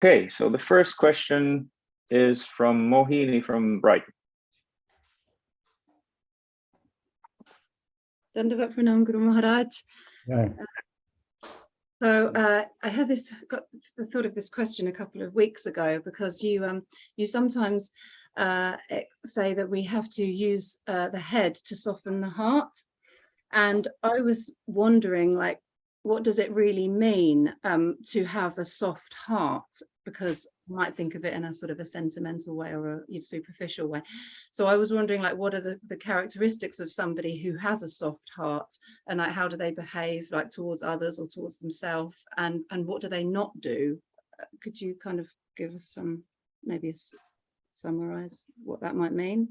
Okay, so the first question is from Mohini from Brighton. Dandavat Pranam Guru Maharaj. Yeah. So I had got the thought of this question a couple of weeks ago, because you sometimes say that we have to use the head to soften the heart, and I was wondering, like, what does it really mean to have a soft heart? Because you might think of it in a sort of a sentimental way or a superficial way. So I was wondering, like, what are the characteristics of somebody who has a soft heart, and like, how do they behave, like, towards others or towards themselves, and what do they not do? Could you kind of give us some, maybe summarize what that might mean?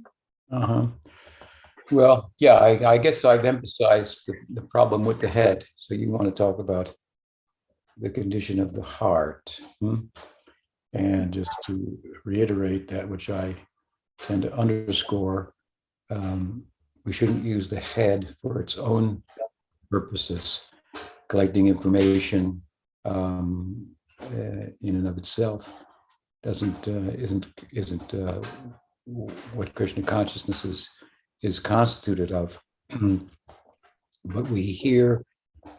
Well, yeah, I guess I've emphasized the problem with the head. So you want to talk about the condition of the heart. And just to reiterate that, which I tend to underscore, we shouldn't use the head for its own purposes. Collecting information in and of itself isn't what Krishna consciousness is constituted of. What we hear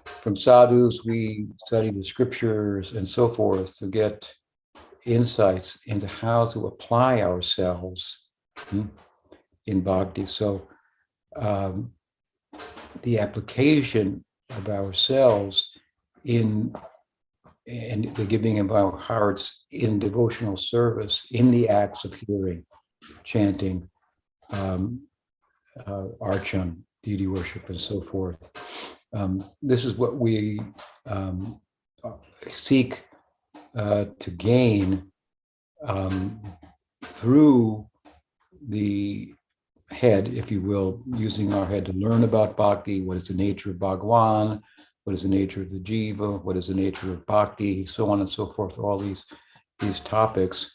from sadhus, we study the scriptures and so forth to get insights into how to apply ourselves in bhakti. So the application of ourselves in and the giving of our hearts in devotional service, in the acts of hearing, chanting, archan, deity worship, and so forth. This is what we seek to gain through the head, if you will, using our head to learn about bhakti. What is the nature of Bhagavan? What is the nature of the jiva? What is the nature of bhakti? So on and so forth. All these topics.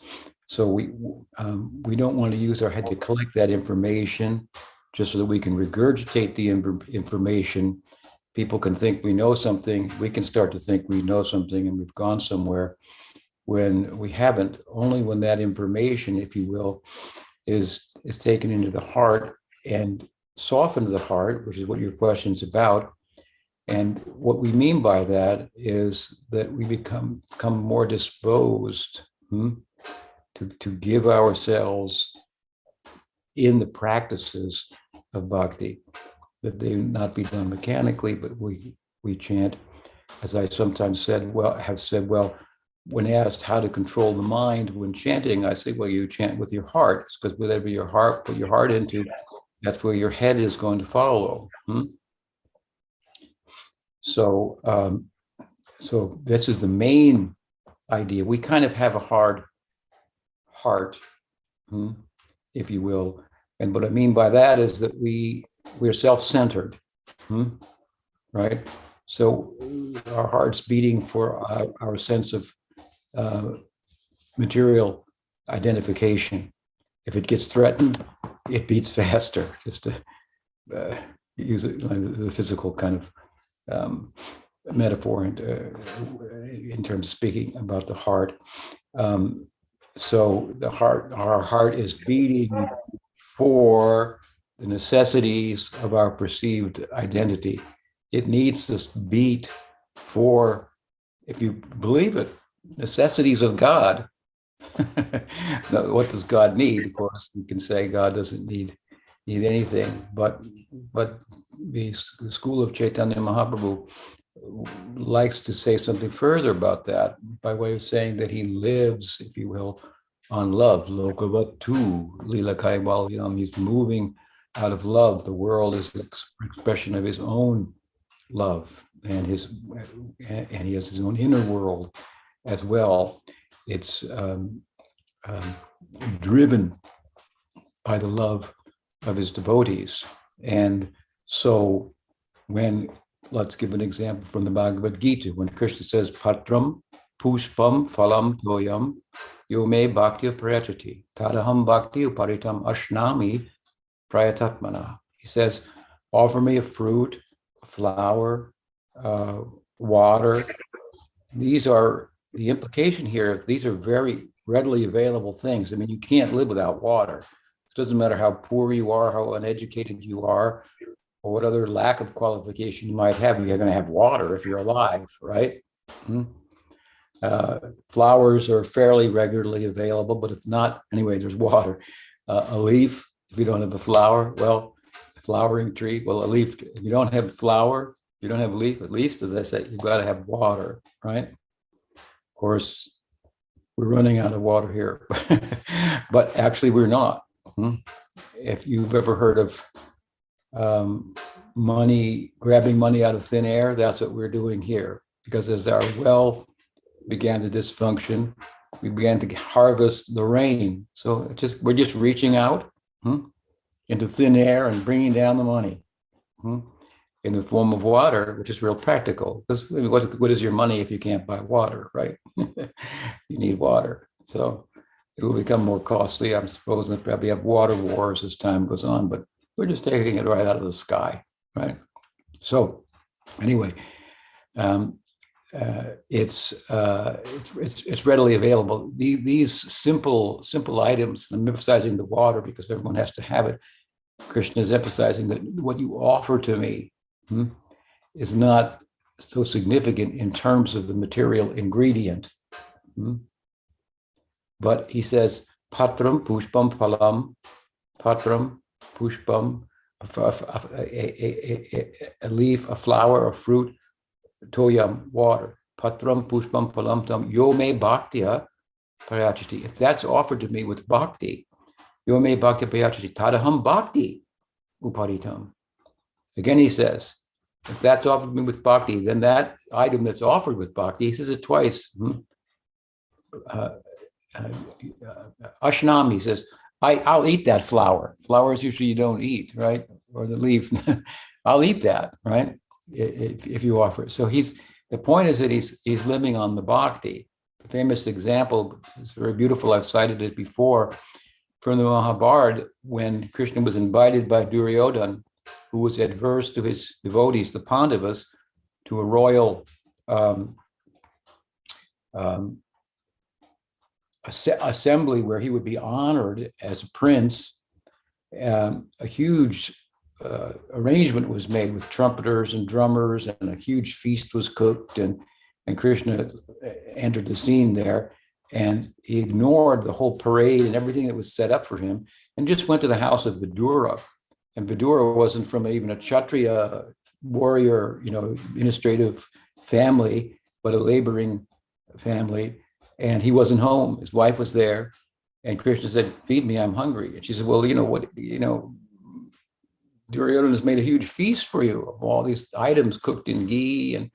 So we don't want to use our head to collect that information just so that we can regurgitate the information. People can think we know something. We can start to think we know something and we've gone somewhere when we haven't. Only when that information, if you will, is taken into the heart and softened the heart, which is what your question's about. And what we mean by that is that we become more disposed to give ourselves in the practices of bhakti, that they not be done mechanically, but we chant. As I sometimes have said, when asked how to control the mind when chanting, I say, well, you chant with your heart, because whatever your heart, put your heart into, that's where your head is going to follow. So this is the main idea. We kind of have a hard heart, if you will. And what I mean by that is that we're self-centered, right? So our heart's beating for our sense of material identification. If it gets threatened, it beats faster, just to use the physical kind of metaphor in terms of speaking about the heart. So our heart is beating for the necessities of our perceived identity. It needs this beat for, if you believe it, necessities of God. Now, what does God need? Of course, we can say God doesn't need anything, but the school of Chaitanya Mahaprabhu likes to say something further about that by way of saying that he lives, if you will, on love. Lokavatu, lila kaivalyam. He's moving out of love. The world is an expression of his own love, and he has his own inner world as well. It's driven by the love of his devotees. And so let's give an example from the Bhagavad Gita, when Krishna says, Patram pushpam phalam toyam yo me bhakti prayachati tadaham bhakti uparitam ashnami prayatatmana. He says, offer me a fruit, a flower, water. These are the implication here, these are very readily available things. I mean, you can't live without water. It doesn't matter how poor you are, how uneducated you are, or what other lack of qualification you might have. You're going to have water if you're alive, right? Flowers are fairly regularly available, but if not, anyway, there's water. A leaf, if you don't have a flower, well, a flowering tree, well, a leaf. If you don't have flower, you don't have a leaf, at least, as I said, you've got to have water, right? Of course, we're running out of water here, but actually we're not. If you've ever heard of grabbing money out of thin air, that's what we're doing here. Because as our well began to dysfunction, we began to harvest the rain. So we're just reaching out into thin air and bringing down the money in the form of water, which is real practical. Because what is your money if you can't buy water, right? You need water. So it will become more costly, I'm suppose, and probably have water wars as time goes on, but we're just taking it right out of the sky, right? So anyway, it's readily available. These simple items, I'm emphasizing the water because everyone has to have it. Krishna is emphasizing that what you offer to me is not so significant in terms of the material ingredient. But he says, patram pushpam phalam, patram pushpam, a leaf, a flower, a fruit, toyam, water, patram pushpam phalam tam, yo me bhaktya prayachati. If that's offered to me with bhakti, yo me bhaktya prayachati, tadaham bhakti uparitam. Again, he says, if that's offered to me with bhakti, then that item that's offered with bhakti, he says it twice. Ashnam, he says, I'll eat that flower. Flowers usually you don't eat, right? Or the leaf. I'll eat that, right? If you offer it. So the point is that he's living on the bhakti. The famous example is very beautiful. I've cited it before from the Mahabharata when Krishna was invited by Duryodhana, who was adverse to his devotees, the Pandavas, to a royal assembly where he would be honored as a prince. A huge arrangement was made with trumpeters and drummers, and a huge feast was cooked, and Krishna entered the scene there, and he ignored the whole parade and everything that was set up for him and just went to the house of Vidura. And Vidura wasn't from even a Kshatriya warrior, administrative family, but a laboring family. And he wasn't home. His wife was there. And Krishna said, feed me, I'm hungry. And she said, well, Duryodhana has made a huge feast for you of all these items cooked in ghee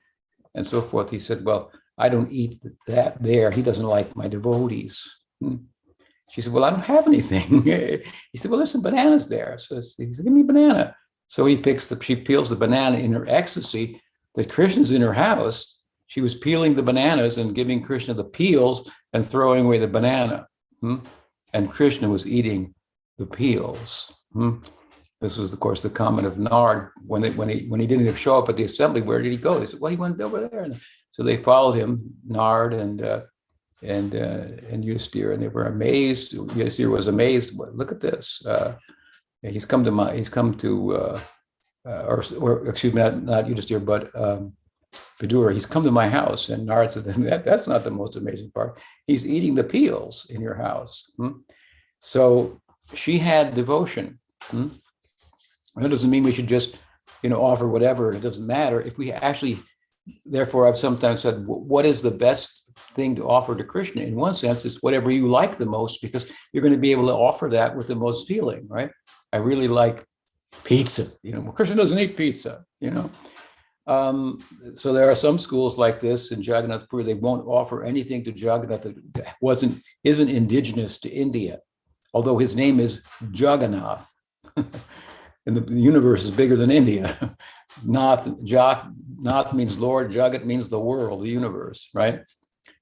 and so forth. He said, well, I don't eat that there. He doesn't like my devotees. She said, well, I don't have anything. He said, well, there's some bananas there. So he said, give me a banana. So she peels the banana in her ecstasy that Krishna's in her house. She was peeling the bananas and giving Krishna the peels and throwing away the banana. And Krishna was eating the peels. This was, of course, the comment of Nard. When he didn't show up at the assembly, where did he go? They said, well, he went over there. And so they followed him, Nard and Yudhisthira, and they were amazed. Yudhisthira was amazed. Well, look at this. He's come to, not Yudhisthira, but Vidura. He's come to my house. And Nard said, that's not the most amazing part. He's eating the peels in your house. So she had devotion. That doesn't mean we should just, offer whatever. It doesn't matter. If we actually, therefore, I've sometimes said, what is the best thing to offer to Krishna? In one sense, it's whatever you like the most, because you're going to be able to offer that with the most feeling, right? I really like pizza. Well, Krishna doesn't eat pizza, So there are some schools like this in Jagannath Puri. They won't offer anything to Jagannath that isn't indigenous to India, although his name is Jagannath. And the universe is bigger than India. Nath means Lord, Jagat means the world, the universe, right?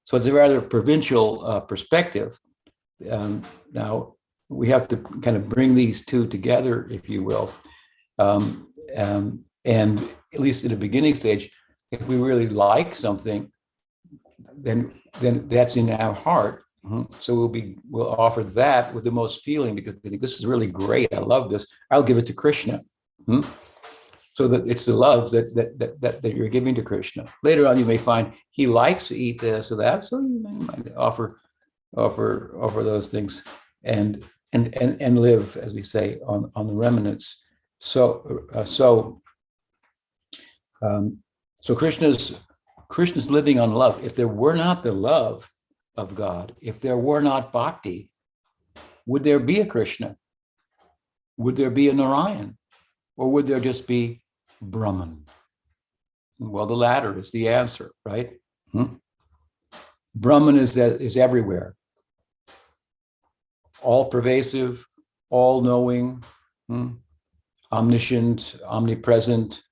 So it's a rather provincial perspective. Now, we have to kind of bring these two together, if you will. And at least in the beginning stage, if we really like something, then that's in our heart. So we'll offer that with the most feeling, because we think this is really great. I love this. I'll give it to Krishna. So that it's the love that you're giving to Krishna. Later on, you may find he likes to eat this or that, so you might offer those things and live, as we say, on the remnants. So Krishna's living on love. If there were not the love of God, if there were not bhakti, would there be a Krishna? Would there be a Narayan? Or would there just be Brahman? Well, the latter is the answer, right? Brahman is everywhere. All pervasive, all knowing, omniscient, omnipresent.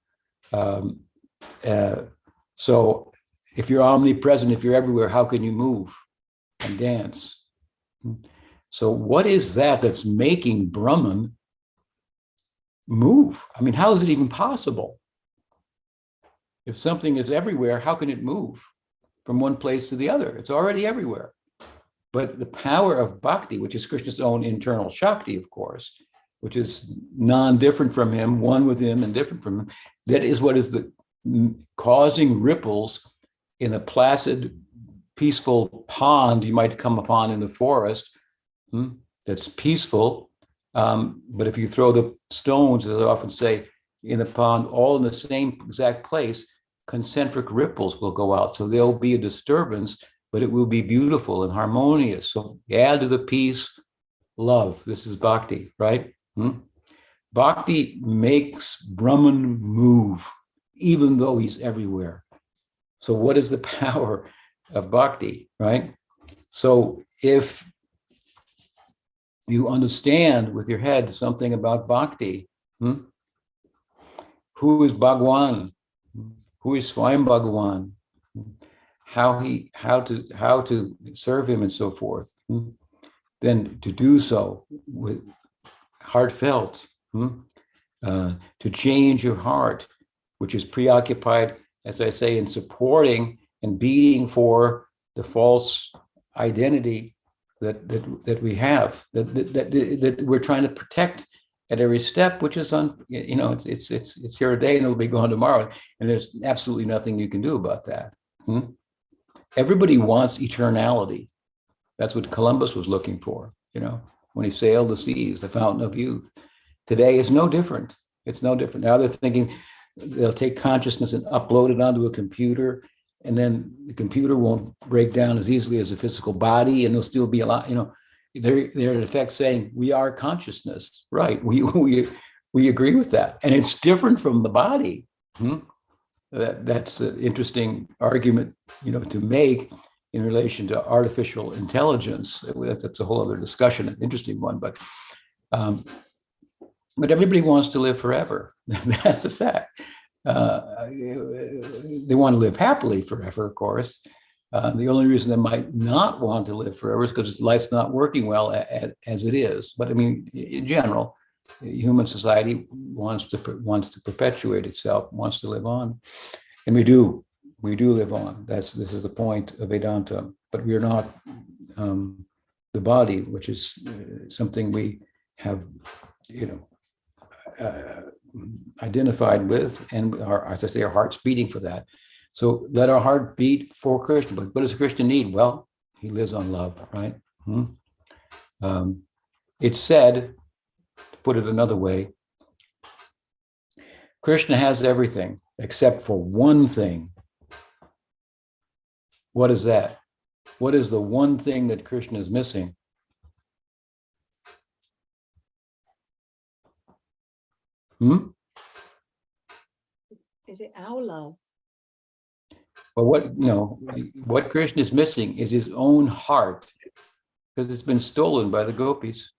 So if you're omnipresent, if you're everywhere, how can you move and dance? So what is that that's making Brahman move? I mean, how is it even possible? If something is everywhere, how can it move from one place to the other? It's already everywhere. But the power of bhakti, which is Krishna's own internal Shakti, of course, which is non-different from him, one with him and different from him, that is what is causing ripples in a placid, peaceful pond you might come upon in the forest that's peaceful. But if you throw the stones, as I often say, in the pond, all in the same exact place, concentric ripples will go out. So there'll be a disturbance, but it will be beautiful and harmonious. So add to the peace, love. This is bhakti, right? Bhakti makes Brahman move, even though he's everywhere. So what is the power of bhakti, right? So if you understand with your head something about bhakti, who is Bhagwan? Who is Swami Bhagawan? How to serve him and so forth. Then to do so with heartfelt, to change your heart, which is preoccupied, as I say, in supporting and beating for the false identity that we have, that we're trying to protect at every step, which is it's here today and it'll be gone tomorrow, and there's absolutely nothing you can do about that. Everybody wants eternality. That's what Columbus was looking for, when he sailed the seas, the fountain of youth. Today is no different. It's no different. Now they're thinking they'll take consciousness and upload it onto a computer, and then the computer won't break down as easily as a physical body, and there'll still be a lot, they're in effect saying we are consciousness, right? We agree with that, and it's different from the body. That's an interesting argument, to make in relation to artificial intelligence. That's a whole other discussion, an interesting one, but everybody wants to live forever. That's a fact. They want to live happily forever, of course. The only reason they might not want to live forever is because life's not working well as it is. But I mean, in general, human society wants to perpetuate itself, wants to live on, and we do live on. This is the point of Vedanta. But we are not the body, which is something we have, identified with, and as I say, our heart's beating for that. So let our heart beat for Krishna. But what does Krishna need? Well, he lives on love, right? It's said, to put it another way, Krishna has everything except for one thing. What is that? What is the one thing that Krishna is missing? Is it our love? Well, what Krishna is missing is his own heart, because it's been stolen by the gopis.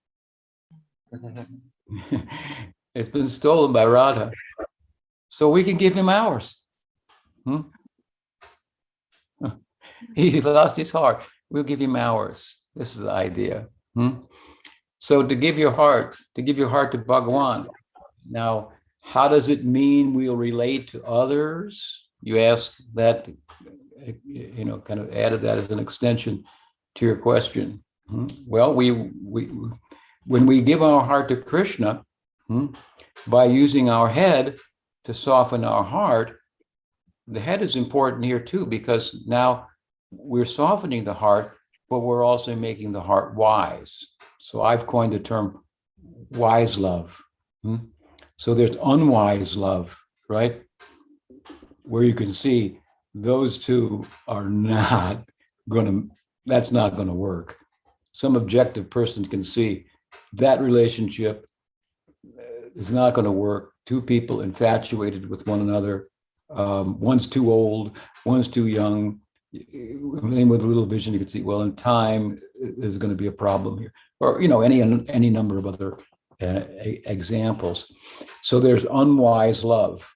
It's been stolen by Radha. So we can give him ours. He lost his heart. We'll give him ours. This is the idea. So to give your heart to Bhagawan. Now, how does it mean we'll relate to others? You asked that kind of added that as an extension to your question. Well, when we give our heart to Krishna, by using our head to soften our heart, the head is important here too, because now we're softening the heart, but we're also making the heart wise. So I've coined the term wise love. So there's unwise love, right? Where you can see those two are not that's not going to work. Some objective person can see that relationship is not going to work. Two people infatuated with one another. One's too old, one's too young. With a little vision, you can see, well, in time, there's going to be a problem here. Or, any number of other examples. So there's unwise love.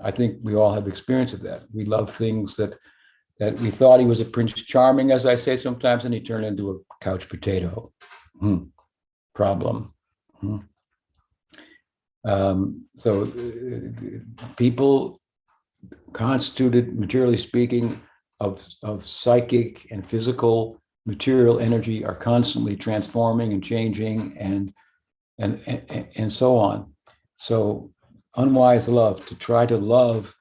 I think we all have experience of that. We love things that we thought he was a Prince Charming, as I say sometimes, and he turned into a couch potato. Problem. So people constituted, materially speaking, of psychic and physical material energy are constantly transforming and changing and so on. So unwise love, to try to love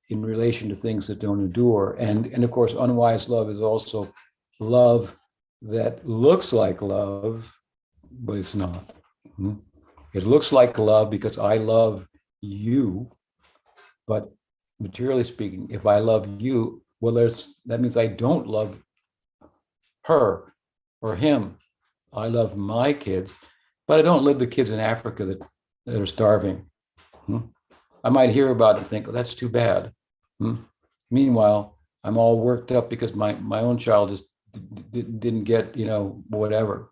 in relation to things that don't endure. And of course, unwise love is also love that looks like love, but it's not. It looks like love because I love you, but materially speaking, if I love you, well, that means I don't love her or him. I love my kids, but I don't love the kids in Africa that are starving. I might hear about it and think, oh, that's too bad. Meanwhile, I'm all worked up because my own child just didn't get, whatever,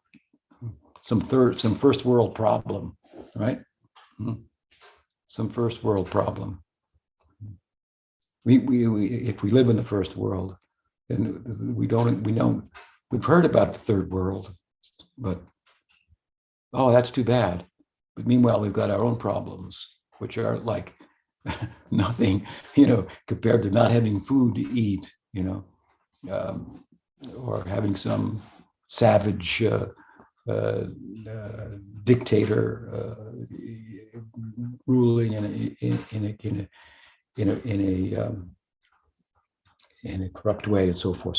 some first world problem, right? Some first world problem. We if we live in the first world, then we've heard about the third world, but oh, that's too bad. But meanwhile, we've got our own problems, which are like nothing, compared to not having food to eat, or having some savage dictator ruling in a corrupt way and so forth.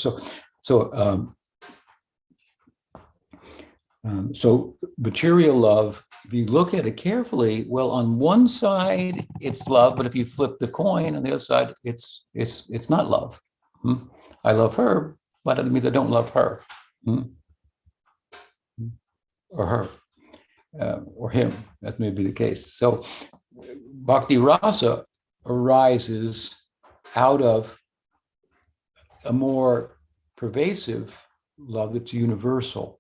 So material love, if you look at it carefully, well, on one side it's love, but if you flip the coin on the other side, it's not love. I love her, but it means I don't love her, or her, or him. That may be the case. So bhakti rasa arises out of a more pervasive love that's universal.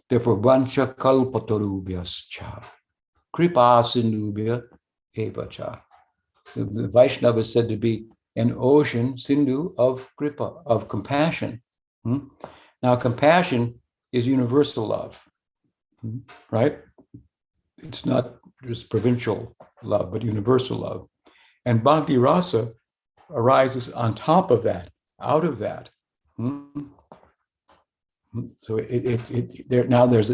Therefore, vancha kalpatarubhyascha, kripa sindhubhya evacha. The Vaishnava is said to be an ocean, sindhu, of kripa, of compassion. Now, compassion is universal love, right? It's not just provincial love, but universal love. And bhakti rasa arises on top of that, out of that. So there's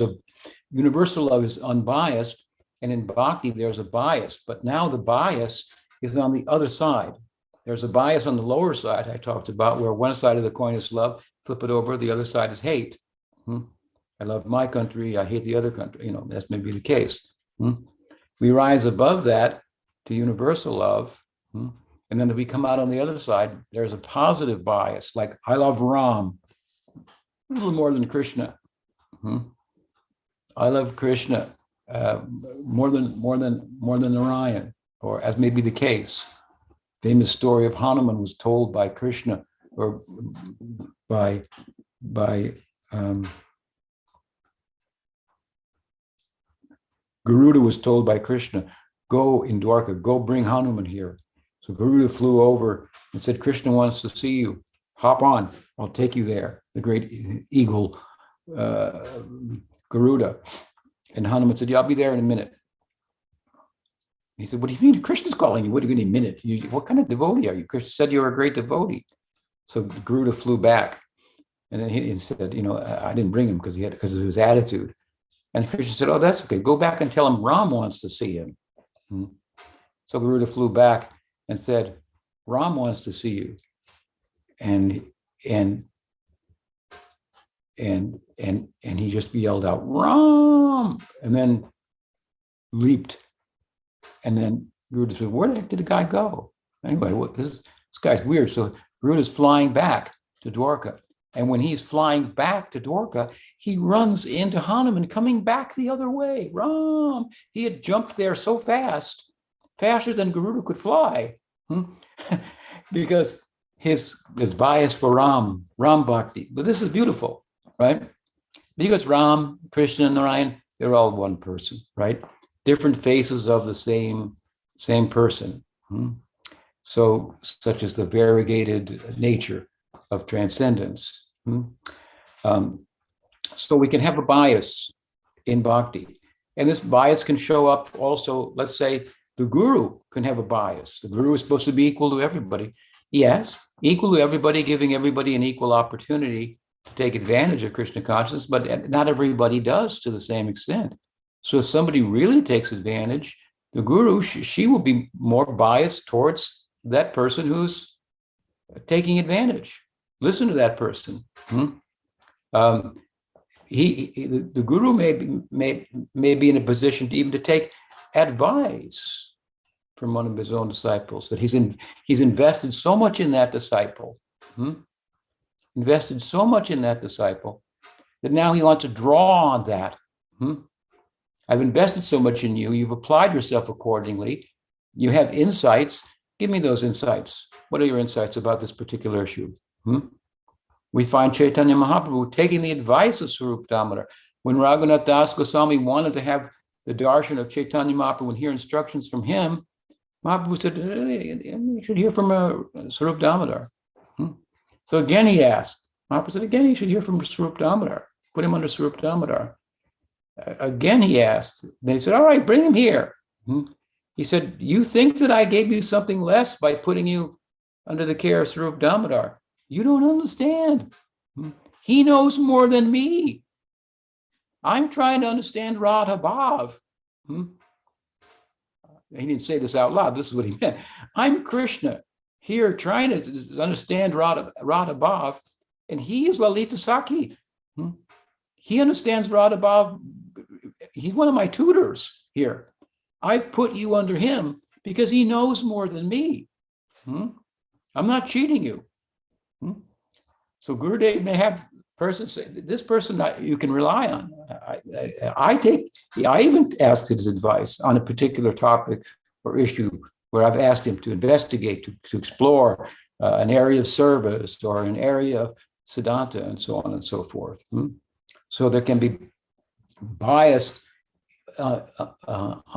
a universal love is unbiased, and in bhakti there's a bias, but now the bias is on the other side. There's a bias on the lower side I talked about, where one side of the coin is love, flip it over, the other side is hate. I love my country, I hate the other country. That's maybe the case. We rise above that to universal love, and then we come out on the other side, there's a positive bias, like I love Ram, a little more than Krishna. I love Krishna more than Narayan, or as may be the case. Famous story of Hanuman was told by Krishna, or by Garuda was told by Krishna, go in Dwarka, go bring Hanuman here. So Garuda flew over and said, Krishna wants to see you. Hop on, I'll take you there. The great eagle, Garuda. And Hanuman said, yeah, I'll be there in a minute. He said, what do you mean? Krishna's calling you. What do you mean, minute? What kind of devotee are you? Krishna said you were a great devotee. So Garuda flew back. And then he said, I didn't bring him because of his attitude. And Krishna said, oh, that's okay. Go back and tell him Ram wants to see him. So Garuda flew back and said, Ram wants to see you. And he just yelled out, Ram, and then leaped. And then Garuda said, where the heck did the guy go? Anyway, this guy's weird. So Garuda's flying back to Dwarka. And when he's flying back to Dwarka, he runs into Hanuman coming back the other way. Ram! He had jumped there so fast, faster than Garuda could fly, because his bias for Ram Bhakti. But this is beautiful, right? Because Ram, Krishna, and Narayan, they're all one person, right? Different faces of the same person. So, such as the variegated nature of transcendence. So we can have a bias in bhakti. And this bias can show up also, let's say the guru can have a bias. The guru is supposed to be equal to everybody. Yes, equal to everybody, giving everybody an equal opportunity to take advantage of Krishna consciousness, but not everybody does to the same extent. So if somebody really takes advantage, the guru, she will be more biased towards that person who's taking advantage. Listen to that person. The guru may be in a position to take advice from one of his own disciples, that he's invested so much in that disciple, invested so much in that disciple, that now he wants to draw on that. I've invested so much in you. You've applied yourself accordingly. You have insights. Give me those insights. What are your insights about this particular issue? We find Chaitanya Mahaprabhu taking the advice of Swarup Damodar. When Raghunath Das Goswami wanted to have the darshan of Chaitanya Mahaprabhu and hear instructions from him, Mahaprabhu said, you should hear from Swarup Damodar. So again he asked. Mahaprabhu said, again, you should hear from Swarup Damodar. Put him under Swarup Damodar. Again he asked. Then he said, all right, bring him here. He said, you think that I gave you something less by putting you under the care of Swarup Damodar? You don't understand. He knows more than me. I'm trying to understand Radha Bhav. He didn't say this out loud. This is what he meant. I'm Krishna here trying to understand Radha Bhav, and he is Lalita Sakhi. He understands Radha Bhav. He's one of my tutors here. I've put you under him because he knows more than me. I'm not cheating you. So Gurudev may have persons say, this person you can rely on. I even asked his advice on a particular topic or issue where I've asked him to investigate, to explore an area of service or an area of Siddhanta and so on and so forth. So there can be bias on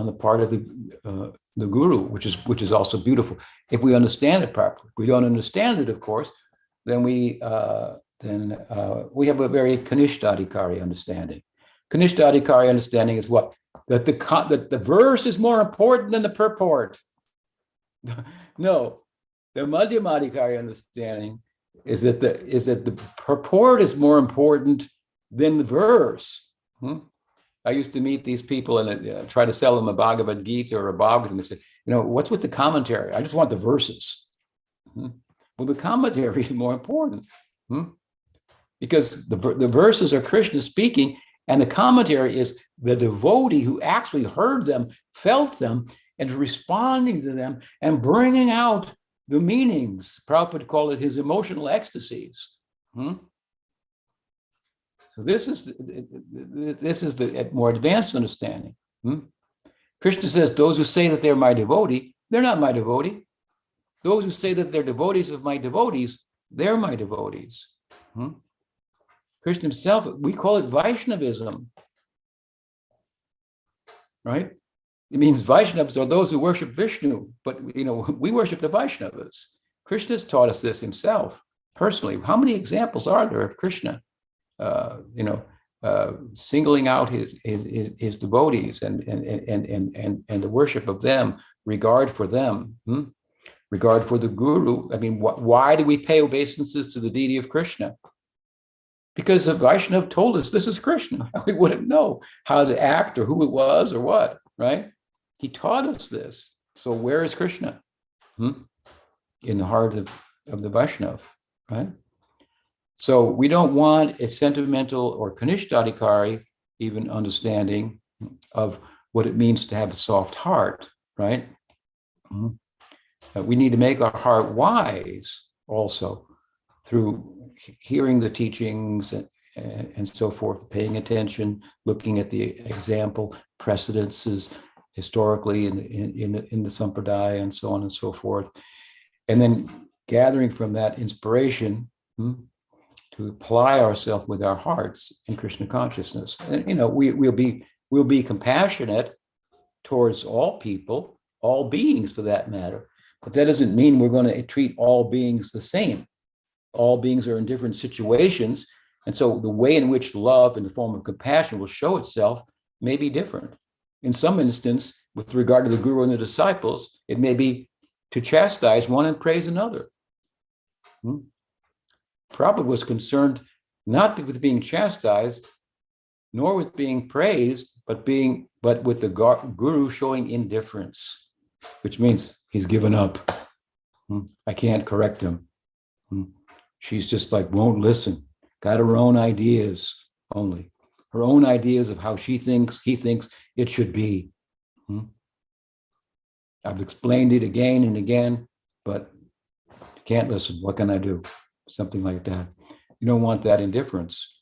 the part of the guru, which is also beautiful if we understand it properly. If we don't understand it, of course, then we have a very kanistha-bhagavata understanding. Kanistha-bhagavata understanding is what? That the verse is more important than the purport. No, the madhyama-bhagavata understanding is that the purport is more important than the verse. I used to meet these people and try to sell them a Bhagavad Gita or a Bhagavatam. They say, what's with the commentary? I just want the verses. Well, the commentary is more important because the verses are Krishna speaking, and the commentary is the devotee who actually heard them, felt them, and responding to them and bringing out the meanings. Prabhupada called it his emotional ecstasies. So this is the more advanced understanding. Krishna says, those who say that they're my devotee, they're not my devotee. Those who say that they're devotees of my devotees, they're my devotees. Krishna himself, we call it Vaishnavism, right? It means Vaishnavas are those who worship Vishnu, but we worship the Vaishnavas. Krishna's taught us this himself, personally. How many examples are there of Krishna, singling out his devotees and the worship of them, regard for them, regard for the guru. I mean, why do we pay obeisances to the deity of Krishna? Because the Vaishnava told us this is Krishna. We wouldn't know how to act or who it was or what, right? He taught us this. So where is Krishna? In the heart of the Vaishnava, right? So we don't want a sentimental or kanistha-bhagavata even understanding of what it means to have a soft heart, right? We need to make our heart wise also through hearing the teachings and so forth, paying attention, looking at the example, precedences historically in the sampradaya and so on and so forth, and then gathering from that inspiration to apply ourselves with our hearts in Krishna consciousness. And we'll be compassionate towards all people, all beings for that matter. But that doesn't mean we're going to treat all beings the same. All beings are in different situations. And so the way in which love in the form of compassion will show itself may be different. In some instance, with regard to the guru and the disciples, it may be to chastise one and praise another. Prabhupada was concerned not with being chastised, nor with being praised, but with the guru showing indifference, which means he's given up. I can't correct him. She's just like, won't listen, got her own ideas only, her own ideas of how he thinks it should be. I've explained it again and again, but can't listen. What can I do? Something like that. You don't want that indifference.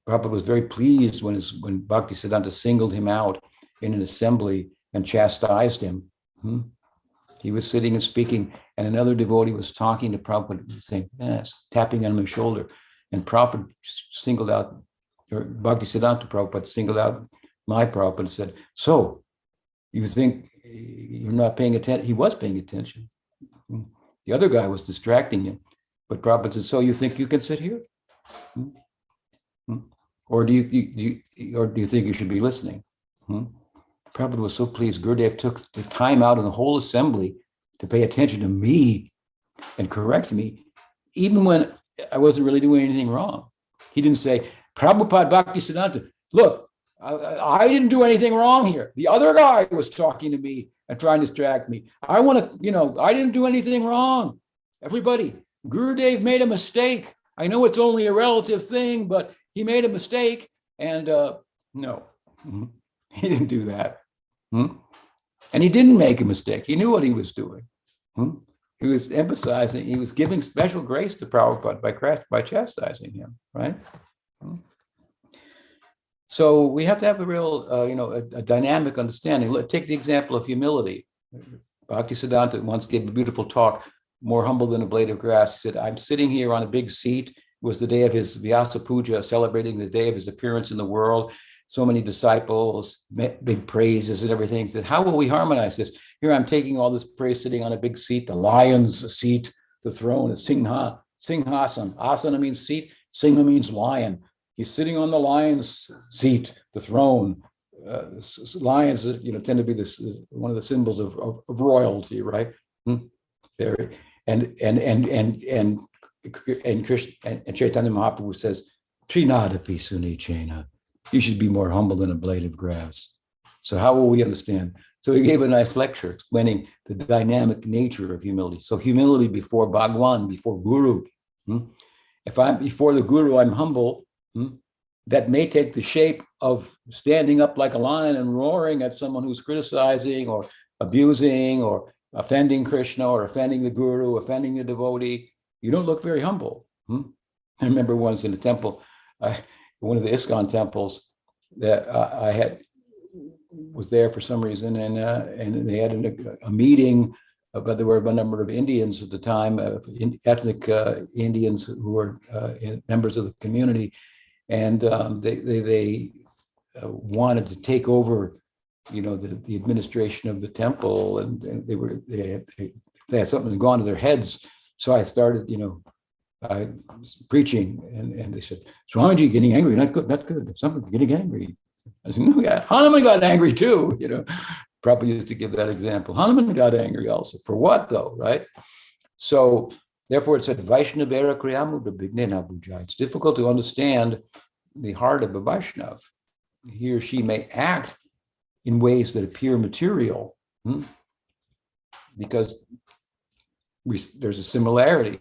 Prabhupada was very pleased when Bhaktisiddhanta singled him out in an assembly and chastised him. He was sitting and speaking, and another devotee was talking to Prabhupada, saying, yes, tapping on his shoulder. And Prabhupada singled out, or Bhaktisiddhanta Prabhupada singled out my Prabhupada and said, so, you think you're not paying attention? He was paying attention. The other guy was distracting him. But Prabhupada said, so you think you can sit here? Or do you think you should be listening? Prabhupada was so pleased. Gurudev took the time out in the whole assembly to pay attention to me and correct me, even when I wasn't really doing anything wrong. He didn't say, Prabhupada Bhaktisiddhanta, look, I didn't do anything wrong here. The other guy was talking to me and trying to distract me. I didn't do anything wrong. Everybody, Gurudev made a mistake. I know it's only a relative thing, but he made a mistake. And no, he didn't do that. And he didn't make a mistake. He knew what he was doing. He was emphasizing, he was giving special grace to Prabhupada by chastising him, right? So we have to have a real, a dynamic understanding. Take the example of humility. Bhaktisiddhanta once gave a beautiful talk, more humble than a blade of grass. He said, I'm sitting here on a big seat. It was the day of his Vyasa Puja, celebrating the day of his appearance in the world. So many disciples, big praises and everything. He said, how will we harmonize this? Here I'm taking all this praise, sitting on a big seat, the lion's seat, the throne, is singhasana. Asana means seat, singha means lion. He's sitting on the lion's seat, the throne. Lions, tend to be one of the symbols of royalty, right? There, and Krishna and Chaitanya Mahaprabhu says, Trinadapi sunichena. You should be more humble than a blade of grass. So how will we understand? So he gave a nice lecture explaining the dynamic nature of humility. So humility before Bhagwan, before Guru. If I'm before the Guru, I'm humble. That may take the shape of standing up like a lion and roaring at someone who's criticizing or abusing or offending Krishna or offending the Guru, offending the devotee. You don't look very humble. I remember once in a temple, one of the ISKCON temples, that I was there for some reason, and they had a meeting, but there were a number of Indians at the time, ethnic Indians who were members of the community, and they wanted to take over, the administration of the temple, and they had something gone to their heads. So I started, I was preaching, and they said, Swamiji getting angry, not good, not good. Something getting angry. I said, no, yeah, Hanuman got angry too. Prabhupada used to give that example. Hanuman got angry also. For what though, right? So therefore it said, Vaishnavera kriyamuda bignena bhujai. It's difficult to understand the heart of a Vaishnav. He or she may act in ways that appear material, because there's a similarity,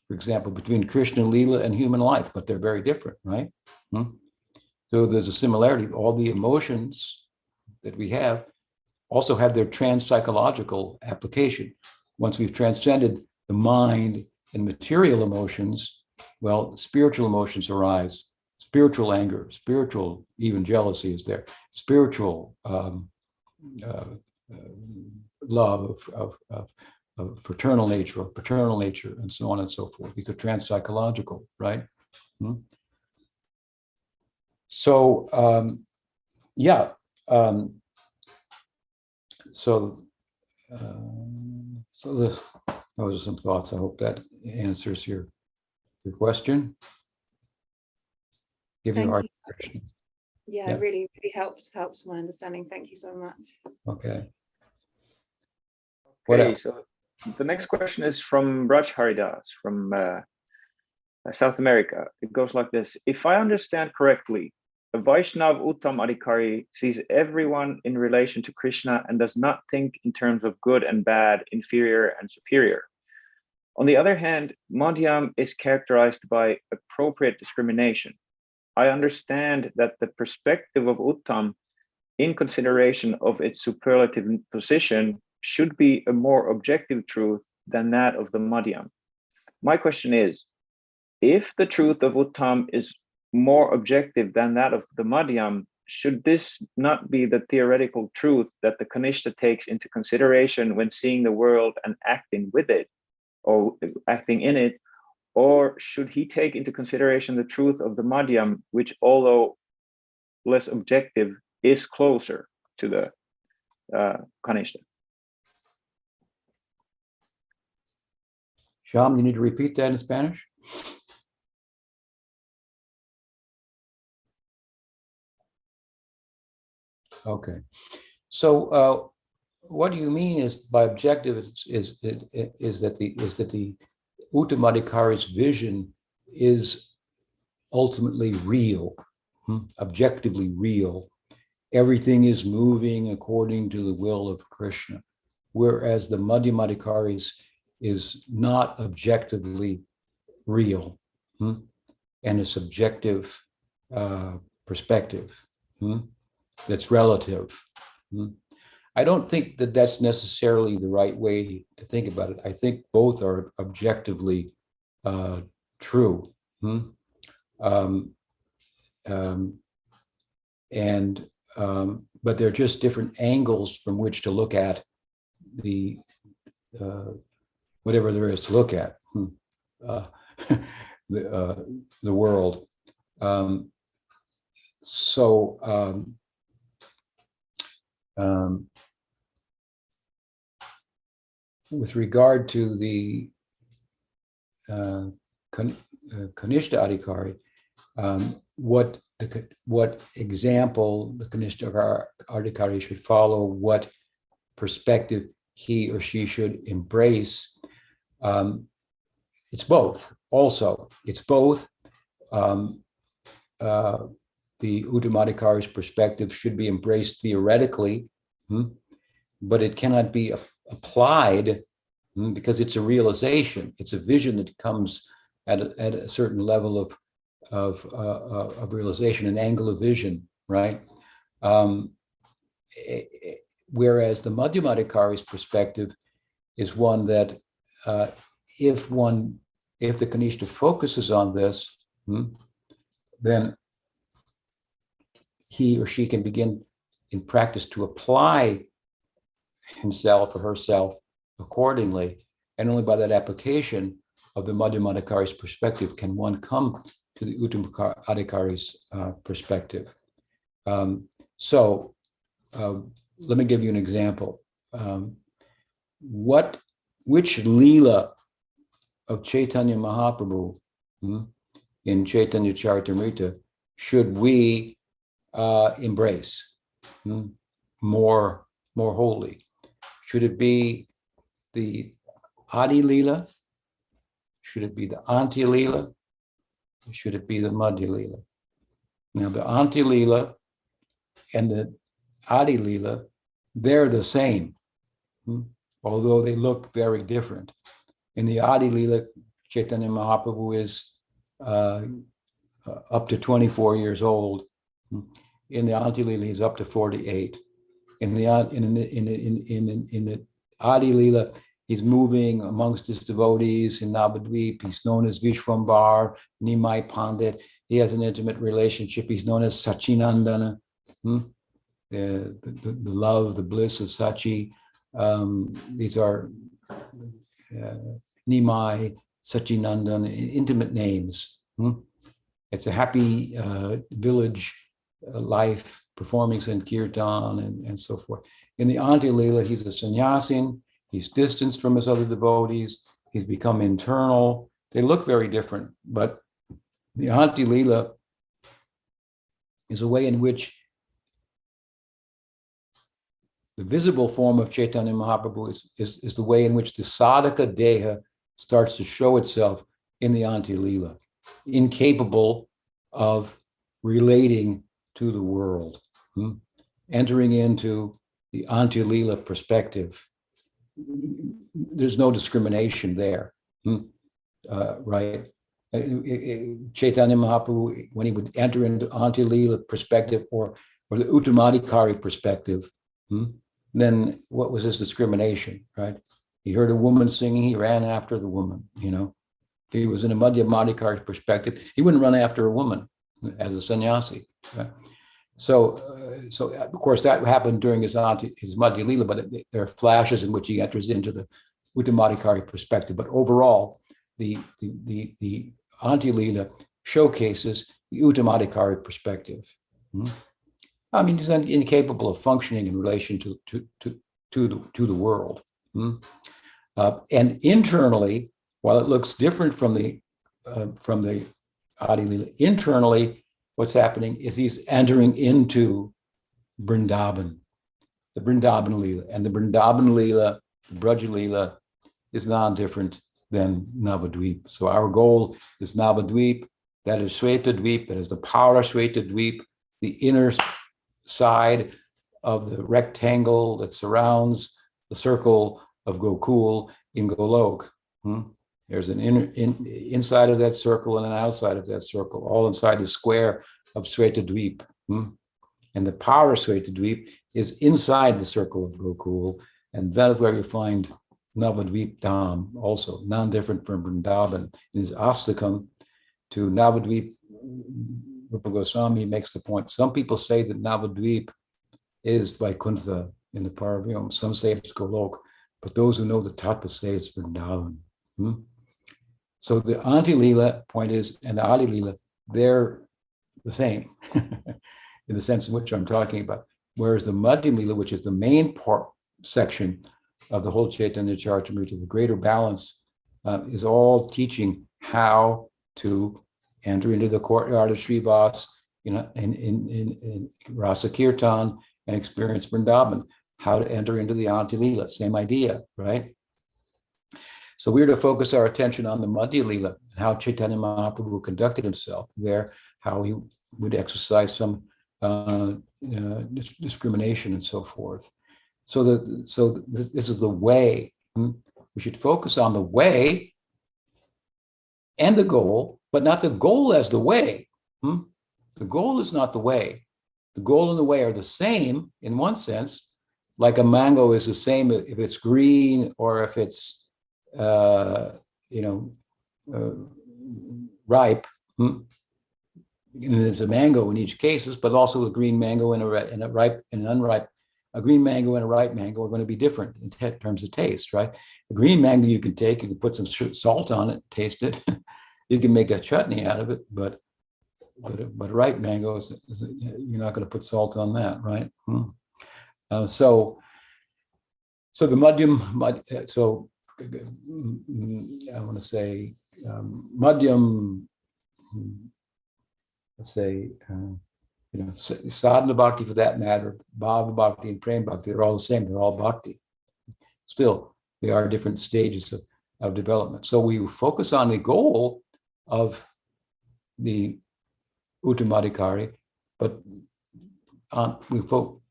for example, between Krishna, lila, and human life, but they're very different, right? So there's a similarity. All the emotions that we have also have their trans-psychological application. Once we've transcended the mind and material emotions, well, spiritual emotions arise. Spiritual anger, spiritual, even jealousy is there. Spiritual love of fraternal nature or paternal nature, and so on and so forth. These are trans-psychological, right? So, yeah. Those are some thoughts. I hope that answers your question. Give you our questions. Yeah, really helps my understanding. Thank you so much. Okay. Okay, so the next question is from Raj Haridas from South America. It goes like this. If I understand correctly, a Vaishnav Uttam-adhikari sees everyone in relation to Krishna and does not think in terms of good and bad, inferior and superior. On the other hand, madhyam is characterized by appropriate discrimination. I understand that the perspective of Uttam, in consideration of its superlative position, should be a more objective truth than that of the madhyam. My question is, if the truth of Uttam is more objective than that of the madhyam, should this not be the theoretical truth that the kanistha takes into consideration when seeing the world and acting with it, or acting in it? Or should he take into consideration the truth of the madhyam, which, although less objective, is closer to the kanistha? Shyam, you need to repeat that in Spanish? Okay. So what you mean is by objective is that the uttama-adhikari's vision is ultimately real, objectively real. Everything is moving according to the will of Krishna, whereas the madhyama-adhikari's is not objectively real, and a subjective perspective that's relative. I don't think that that's necessarily the right way to think about it. I think both are objectively true. But they're just different angles from which to look at the whatever there is to look at, the world. With regard to the kanistha-adhikari, what example the kanistha-adhikari should follow, what perspective he or she should embrace, it's both. Also, it's both. The uttama-adhikari's perspective should be embraced theoretically, but it cannot be applied because it's a realization. It's a vision that comes at a certain level of realization, an angle of vision, right? Whereas the madhyama-adhikari's perspective is one that if the kanistha focuses on this, then he or she can begin in practice to apply himself or herself accordingly. And only by that application of the madhyama-adhikari's perspective can one come to the uttama-adhikari's perspective. Let me give you an example. Which lila of Chaitanya Mahaprabhu in Chaitanya Charitamrita should we embrace more wholly? Should it be the Adi Lila? Should it be the Anti Lila? Or should it be the Madhya Lila? Now, the Anti Lila and the Adi Lila, they're the same, although they look very different. In the Adi Lila, Chaitanya Mahaprabhu is up to 24 years old. In the Anti Lila, he's up to 48. In the Adi Lila, he's moving amongst his devotees in Navadvip. He's known as Vishwambar, Nimai Pandit. He has an intimate relationship. He's known as Sachinandana, the love, the bliss of Sachi. These are Nimai, Sachinandana, intimate names. It's a happy village life, performing Sankirtan and so forth. In the Anti Lila, he's a sannyasin. He's distanced from his other devotees. He's become internal. They look very different, but the Anti Lila is a way in which the visible form of Chaitanya Mahaprabhu is the way in which the sadhaka deha starts to show itself in the Anti Lila, incapable of relating to the world, entering into the Anti Lila perspective. There's no discrimination there, right? Chaitanya Mahaprabhu, when he would enter into Anti Lila perspective or the uttama-bhagavata perspective, then what was his discrimination, right? He heard a woman singing, he ran after the woman, If he was in a madhyama-bhagavata perspective, he wouldn't run after a woman as a sannyasi, right? So of course that happened during his Madhya Lila, but there are flashes in which he enters into the uttama-bhagavata perspective. But overall, the Anti Lila showcases the uttama-bhagavata perspective. I mean, he's incapable of functioning in relation to the world. And internally, while it looks different from the Adi Lila, internally, what's happening is he's entering into Vrindavan, the Vrindavan Lila. And the Vrindavan Lila, the Braja Lila, is non-different than Navadvip. So our goal is Navadvip, that is Shweta Dvip, that is the Para Shweta Dvip, the inner side of the rectangle that surrounds the circle of Gokul in Golok. There's an inside of that circle and an outside of that circle, all inside the square of Shweta Dvip. And the Para Shweta Dvip is inside the circle of Gokul, and that is where you find Navadvip Dham, also non-different from Vrindavan. In his Astakam to Navadvip, Rupa Goswami makes the point. Some people say that Navadvip is Vaikuntha in the Paravyam. Some say it's Golok, but those who know the Tattva say it's Vrindavan. So the Anti Lila point is, and the Adi Lila, they're the same in the sense in which I'm talking about. Whereas the Madhyam Lila, which is the main section of the whole Chaitanya Charitamrita, the greater balance, is all teaching how to enter into the courtyard of Srivas, in Rasa Kirtan and experience Vrindavan, how to enter into the Anti Lila, same idea, right? So we're to focus our attention on the Madhya Lila, how Chaitanya Mahaprabhu conducted himself there, how he would exercise some discrimination and so forth. So this is the way. We should focus on the way and the goal, but not the goal as the way. The goal is not the way. The goal and the way are the same in one sense, like a mango is the same if it's green or if it's ripe. There's a mango in each case, but also a green mango and a ripe and an unripe. A green mango and a ripe mango are going to be different in terms of taste, right? A green mango you can put some salt on it, taste it. You can make a chutney out of it, but a ripe mango you're not going to put salt on that, right? So the madhyam, so I want to say, madhyam, let's say, sadhana bhakti for that matter, bhava bhakti and prema bhakti, they're all the same, they're all bhakti. Still, they are different stages of development. So we focus on the goal of the uttama-bhagavata, but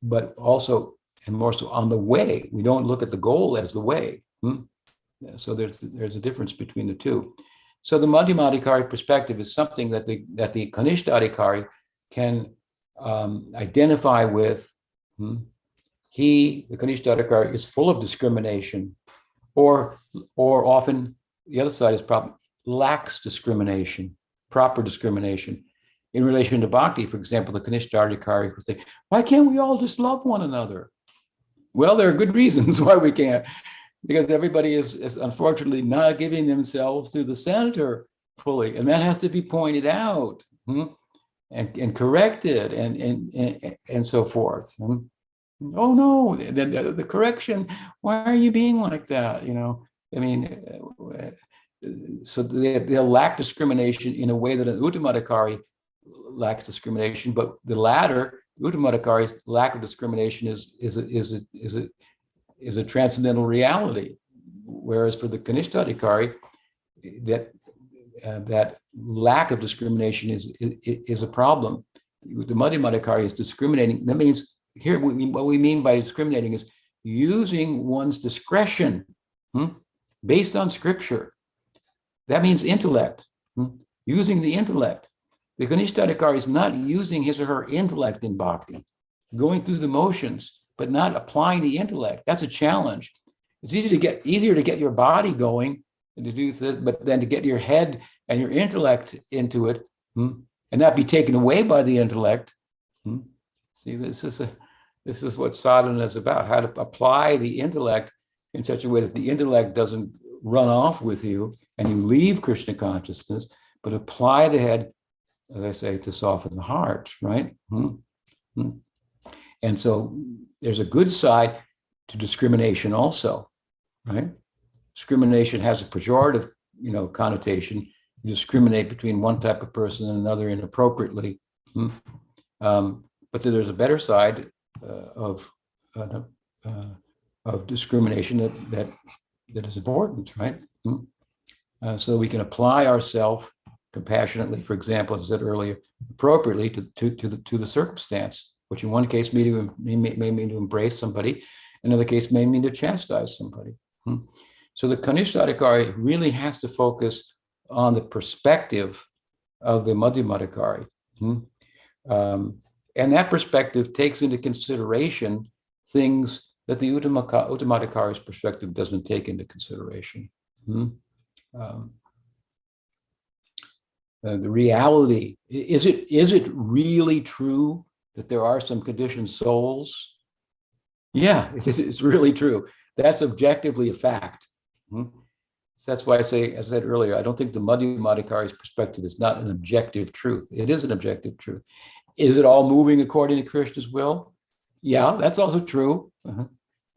but also and more so on the way. We don't look at the goal as the way. So there's a difference between the two. So the madhyama-bhagavata perspective is something that the kanistha-bhagavata can identify with. The kanistha-bhagavata is full of discrimination, or often the other side is probably lacks discrimination, proper discrimination. In relation to bhakti, for example, the kanistha-bhagavata would say, why can't we all just love one another? Well, there are good reasons why we can't, because everybody is unfortunately not giving themselves to the center fully, and that has to be pointed out and corrected and so forth. Oh no, the correction. Why are you being like that? I mean, so they'll lack discrimination in a way that an uttama-bhagavata lacks discrimination, but the latter, uttama-bhagavata's lack of discrimination is a transcendental reality, whereas for the kanistha-bhagavata, that lack of discrimination is a problem. The madhyama-bhagavata is discriminating. That means here what we mean by discriminating is using one's discretion based on scripture. That means intellect, using the intellect. The kanistha-bhagavata is not using his or her intellect in bhakti, going through the motions, but not applying the intellect. That's a challenge. It's easier to get your body going and to do this, but then to get your head and your intellect into it and not be taken away by the intellect. See, this is what sadhana is about, how to apply the intellect in such a way that the intellect doesn't run off with you and you leave Krishna consciousness, but apply the head, as I say, to soften the heart, right? And so there's a good side to discrimination also, right? Discrimination has a pejorative, connotation. You discriminate between one type of person and another inappropriately. But there's a better side of discrimination that is important, right? So we can apply ourselves compassionately, for example, as I said earlier, appropriately to the circumstance, which in one case may mean to embrace somebody, another case may mean to chastise somebody. So the kanistha-bhagavata really has to focus on the perspective of the madhyama-bhagavata. And that perspective takes into consideration things that the uttama-bhagavata's perspective doesn't take into consideration. The reality, is it really true that there are some conditioned souls? Yeah, it's really true. That's objectively a fact. So that's why I say, as I said earlier, I don't think the madhyama-bhagavata's perspective is not an objective truth. It is an objective truth. Is it all moving according to Krishna's will? Yeah, that's also true. In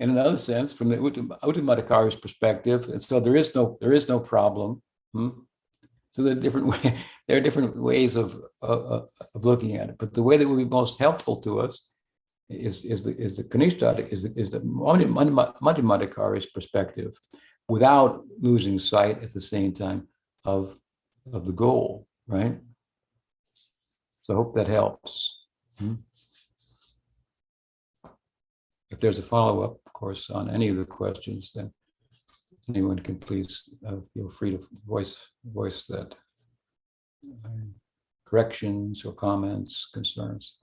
another sense, from the uttama-bhagavata's perspective, and so there is no problem. So there are different ways of looking at it. But the way that would be most helpful to us is the kanistha, is the madhyama-bhagavata's perspective, without losing sight at the same time of the goal, right? So I hope that helps. If there's a follow-up, of course, on any of the questions, then anyone can please feel free to voice that corrections or comments, concerns.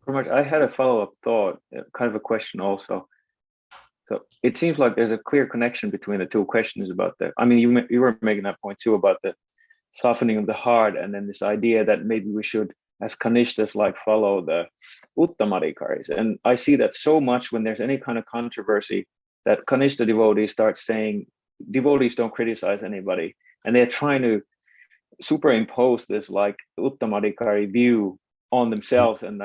I had a follow-up thought, kind of a question also. So it seems like there's a clear connection between the two questions about that. I mean, you were making that point too about the softening of the heart, and then this idea that maybe we should, as kanishtas, like follow the uttama-bhagavatas. And I see that so much when there's any kind of controversy, that kanishta devotees start saying devotees don't criticize anybody, and they're trying to superimpose this like uttama-bhagavata view on themselves, and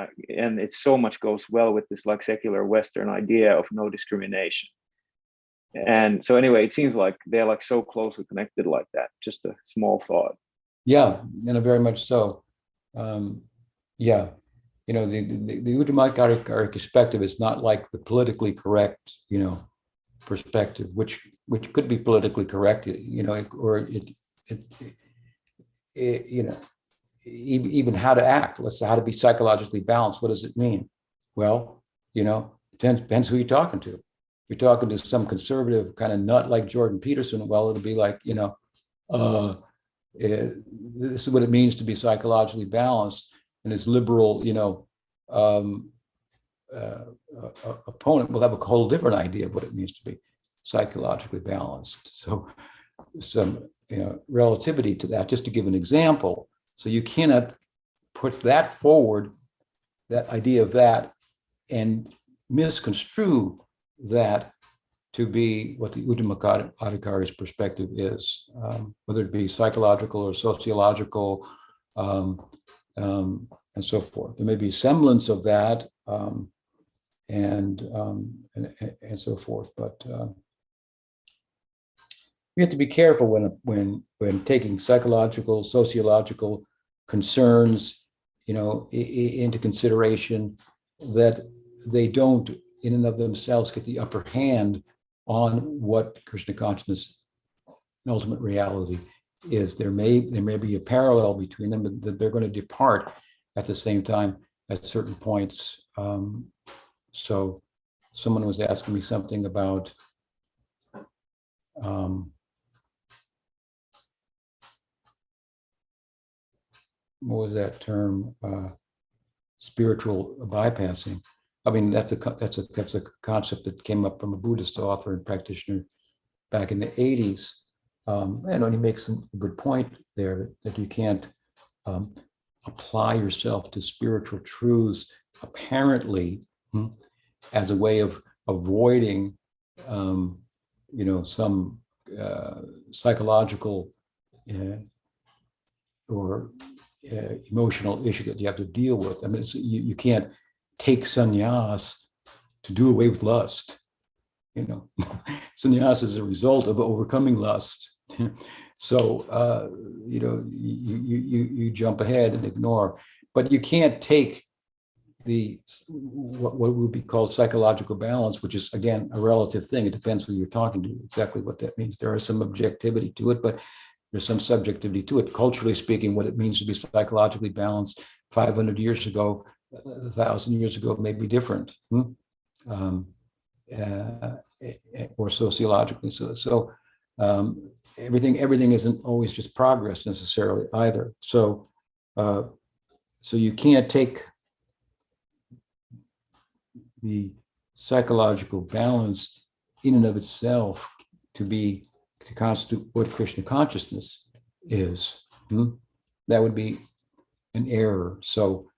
it so much goes well with this like secular Western idea of no discrimination. And so anyway, it seems like they're like so closely connected like that. Just a small thought. Yeah, very much so. Yeah, the uttama-bhagavata perspective is not like the politically correct, perspective, which could be politically correct, or even how to act. Let's say how to be psychologically balanced. What does it mean? Well, depends who you're talking to. If you're talking to some conservative kind of nut like Jordan Peterson, well, it'll be like, this is what it means to be psychologically balanced. And his liberal, opponent will have a whole different idea of what it means to be psychologically balanced. So some relativity to that, just to give an example. So you cannot put that forward, that idea of that, and misconstrue that to be what the uttama-bhagavata's perspective is, whether it be psychological or sociological, and so forth. There may be semblance of that, and so forth, but we have to be careful when taking psychological, sociological concerns, into consideration, that they don't, in and of themselves, get the upper hand on what Krishna consciousness and ultimate reality is. There may be a parallel between them, but they're going to depart at the same time at certain points. So someone was asking me something about what was that term? Spiritual bypassing. I mean, that's a concept that came up from a Buddhist author and practitioner back in the 80s. And he makes a good point there that you can't apply yourself to spiritual truths apparently as a way of avoiding, some psychological or emotional issue that you have to deal with. I mean, you can't take sannyas to do away with lust. Sannyas is a result of overcoming lust. So you jump ahead and ignore, but you can't take what would be called psychological balance, which is again a relative thing. It depends who you're talking to, exactly what that means. There is some objectivity to it, but there's some subjectivity to it. Culturally speaking, what it means to be psychologically balanced 500 years ago, 1,000 years ago, may be different, or sociologically. So everything isn't always just progress necessarily either. So you can't take the psychological balance in and of itself to constitute what Krishna consciousness is. That would be an error. So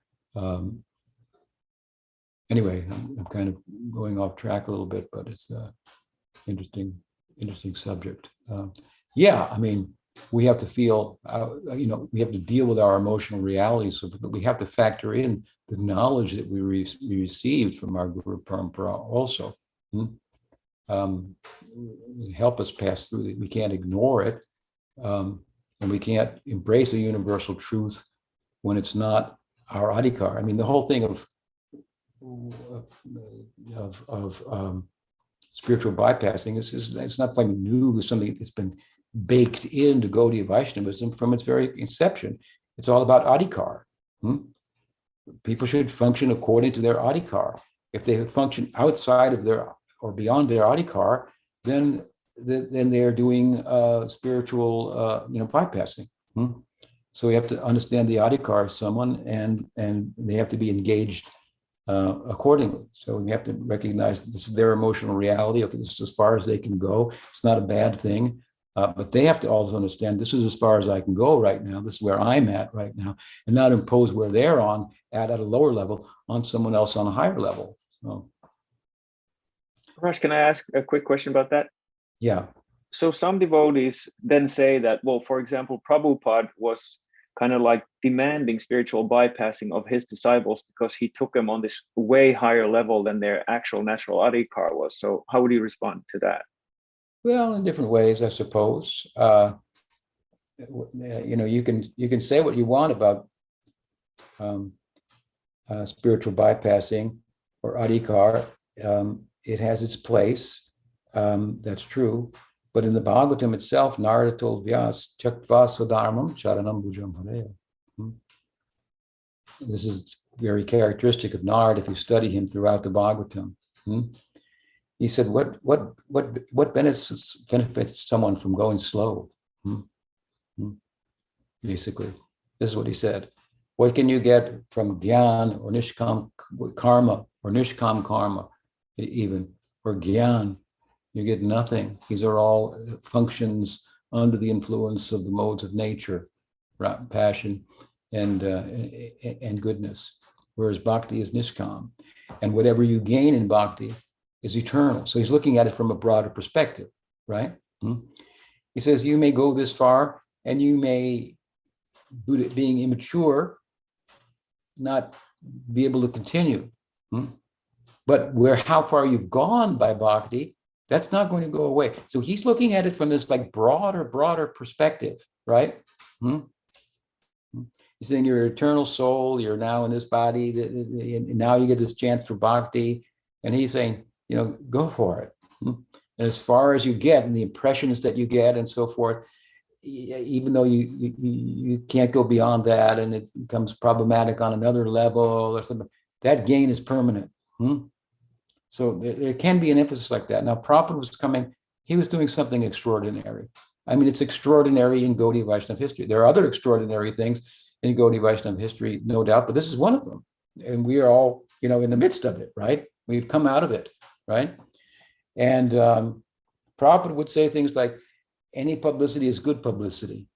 anyway, I'm kind of going off track a little bit, but it's an interesting subject. Yeah, I mean, we have to feel, we have to deal with our emotional realities, but we have to factor in the knowledge that we received from our Guru Parampara also. Help us pass through it. We can't ignore it, and we can't embrace a universal truth when it's not our adhikar. I mean, the whole thing of spiritual bypassing it's not something new, something that's been baked into Gaudiya Vaishnavism from its very inception. It's all about adhikar. People should function according to their adhikar. If they function outside of their or beyond their adhikar, then they're doing spiritual bypassing. So we have to understand the adhikar of someone, and they have to be engaged accordingly. So we have to recognize that this is their emotional reality. Okay, this is as far as they can go. It's not a bad thing, but they have to also understand this is as far as I can go right now. This is where I'm at right now, and not impose where they're at a lower level on someone else on a higher level. So, Raj, can I ask a quick question about that? Yeah. So some devotees then say that, well, for example, Prabhupada was kind of like demanding spiritual bypassing of his disciples because he took them on this way higher level than their actual natural adhikar was. So how would you respond to that? Well, in different ways, I suppose. You can say what you want about spiritual bypassing or adhikar. It has its place. That's true. But in the Bhagavatam itself, Narada told Vyas, Chakva Swadharmam Charanam Bhujam Hare. This is very characteristic of Narada if you study him throughout the Bhagavatam. He said, what benefits someone from going slow? Basically, this is what he said. What can you get from Gyan or Nishkam karma or Nishkam karma even, or Gyan? You get nothing. These are all functions under the influence of the modes of nature, passion and goodness, whereas bhakti is nishkam. And whatever you gain in bhakti is eternal. So he's looking at it from a broader perspective, right? He says, you may go this far and you may, being immature, not be able to continue. But how far you've gone by bhakti, that's not going to go away. So he's looking at it from this like broader perspective, right? He's saying you're an eternal soul, you're now in this body, and now you get this chance for bhakti. And he's saying, go for it. And as far as you get and the impressions that you get and so forth, even though you can't go beyond that and it becomes problematic on another level or something, that gain is permanent. So there can be an emphasis like that. Now, Prabhupada was coming, he was doing something extraordinary. I mean, it's extraordinary in Gaudiya Vaishnava history. There are other extraordinary things in Gaudiya Vaishnava history, no doubt, but this is one of them. And we are all, in the midst of it, right? We've come out of it, right? And Prabhupada would say things like, any publicity is good publicity.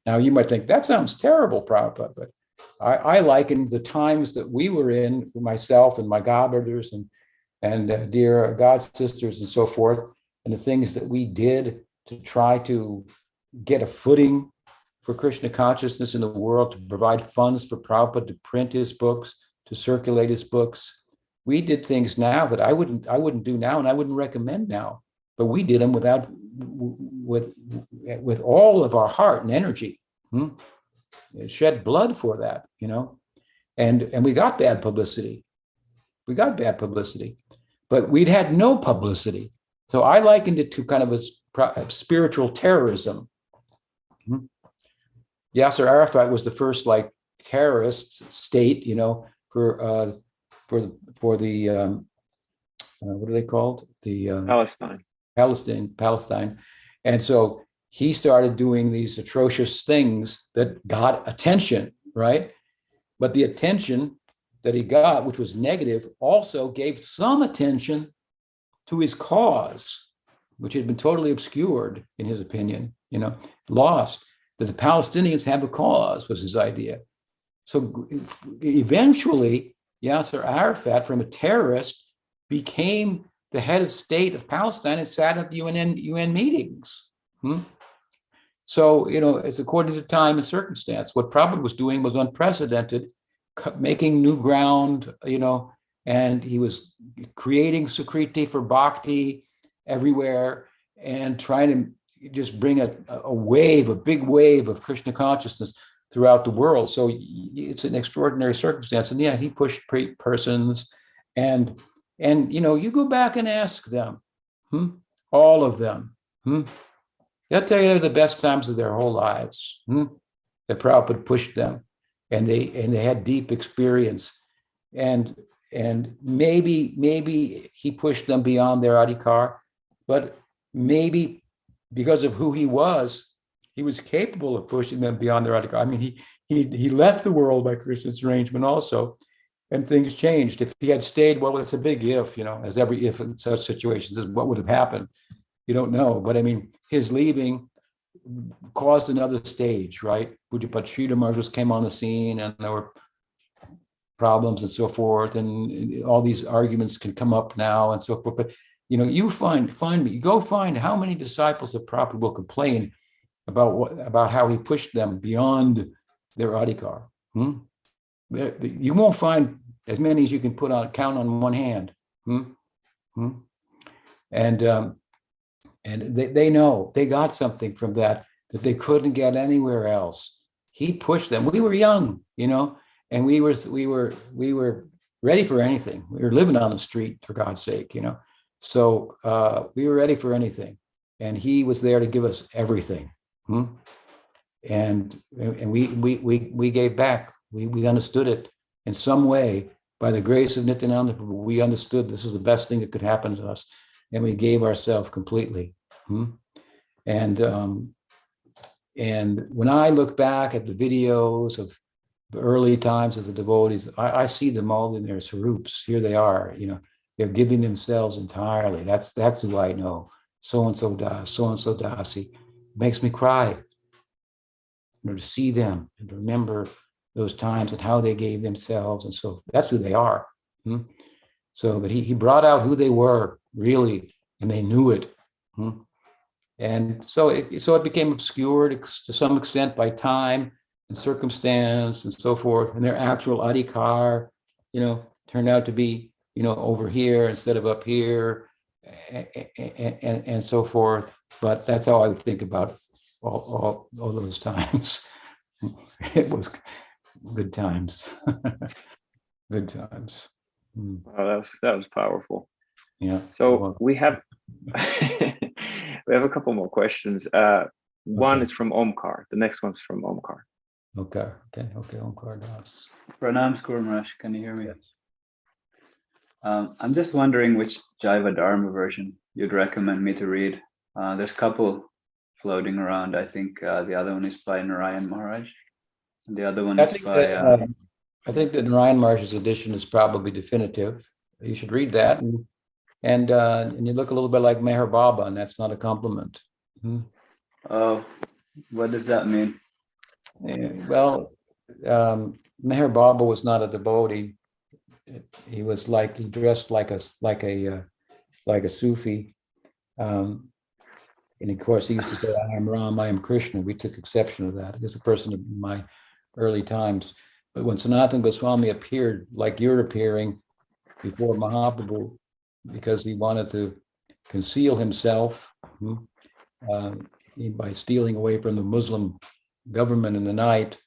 Now, you might think, that sounds terrible, Prabhupada, but I liken the times that we were in, myself and my godbrothers and dear god sisters and so forth, and the things that we did to try to get a footing for Krishna consciousness in the world, to provide funds for Prabhupada to print his books, to circulate his books. We did things now that I wouldn't do now, and I wouldn't recommend now. But we did them with all of our heart and energy. Shed blood for that, and we got bad publicity. But we'd had no publicity. So I likened it to kind of a spiritual terrorism. Yasser Arafat was the first terrorist state, for the what are they called? Palestine. And so he started doing these atrocious things that got attention, right? But the attention that he got, which was negative, also gave some attention to his cause, which had been totally obscured, in his opinion, lost. That the Palestinians have a cause was his idea. So eventually, Yasser Arafat, from a terrorist, became the head of state of Palestine and sat at the UN meetings. So, it's according to time and circumstance. What Prabhupada was doing was unprecedented, making new ground, and he was creating Sukriti for bhakti everywhere and trying to just bring a big wave of Krishna consciousness throughout the world. So it's an extraordinary circumstance. And yeah, he pushed persons and you go back and ask them, all of them, they'll tell you the best times of their whole lives. That Prabhupada pushed them, and they had deep experience, and maybe he pushed them beyond their adhikar, but maybe because of who he was capable of pushing them beyond their adhikar. I mean, he left the world by Krishna's arrangement also. And things changed. If he had stayed, well, it's a big if, as every if in such situations is what would have happened. You don't know. But I mean, his leaving caused another stage, right? Pujapad Sridhar Maharaj came on the scene and there were problems and so forth. And all these arguments can come up now and so forth. But, you go find how many disciples of Prabhupada will complain about how he pushed them beyond their adhikar. You won't find as many as you can count on one hand. and they know they got something from that they couldn't get anywhere else. He pushed them. We were young, and we were ready for anything. We were living on the street, for God's sake, So we were ready for anything, and he was there to give us everything. And we gave back. We understood it in some way. By the grace of Nityananda, we understood this was the best thing that could happen to us, and we gave ourselves completely. And when I look back at the videos of the early times as the devotees, I see them all in their swarups. Here they are, they're giving themselves entirely. That's who I know. So and so dasi. Makes me cry. To see them and to remember those times and how they gave themselves, and so that's who they are. So that he brought out who they were really, and they knew it. And so it became obscured to some extent by time and circumstance and so forth. And their actual adhikar, turned out to be, over here instead of up here, and so forth. But that's how I would think about all those times. It was good times. Good times. Oh, that was powerful. Yeah. So we have we have a couple more questions. One is from Omkar. The next one's from Omkar. Okay. Omkar Das. Pranams, Guru Maharaj. Can you hear me? I'm just wondering which Jaiva Dharma version you'd recommend me to read. There's a couple floating around. I think the other one is by Narayan Maharaj. And the other one is by... I think that Narayan Maharaj's edition is probably definitive. You should read that. And you look a little bit like Meher Baba, and that's not a compliment. Oh, what does that mean? Well, Meher Baba was not a devotee. He dressed like a Sufi. And of course, he used to say, I am Ram, I am Krishna. We took exception to that. He was a person of my early times. But when Sanatana Goswami appeared, like you're appearing before Mahaprabhu, because he wanted to conceal himself by stealing away from the Muslim government in the night,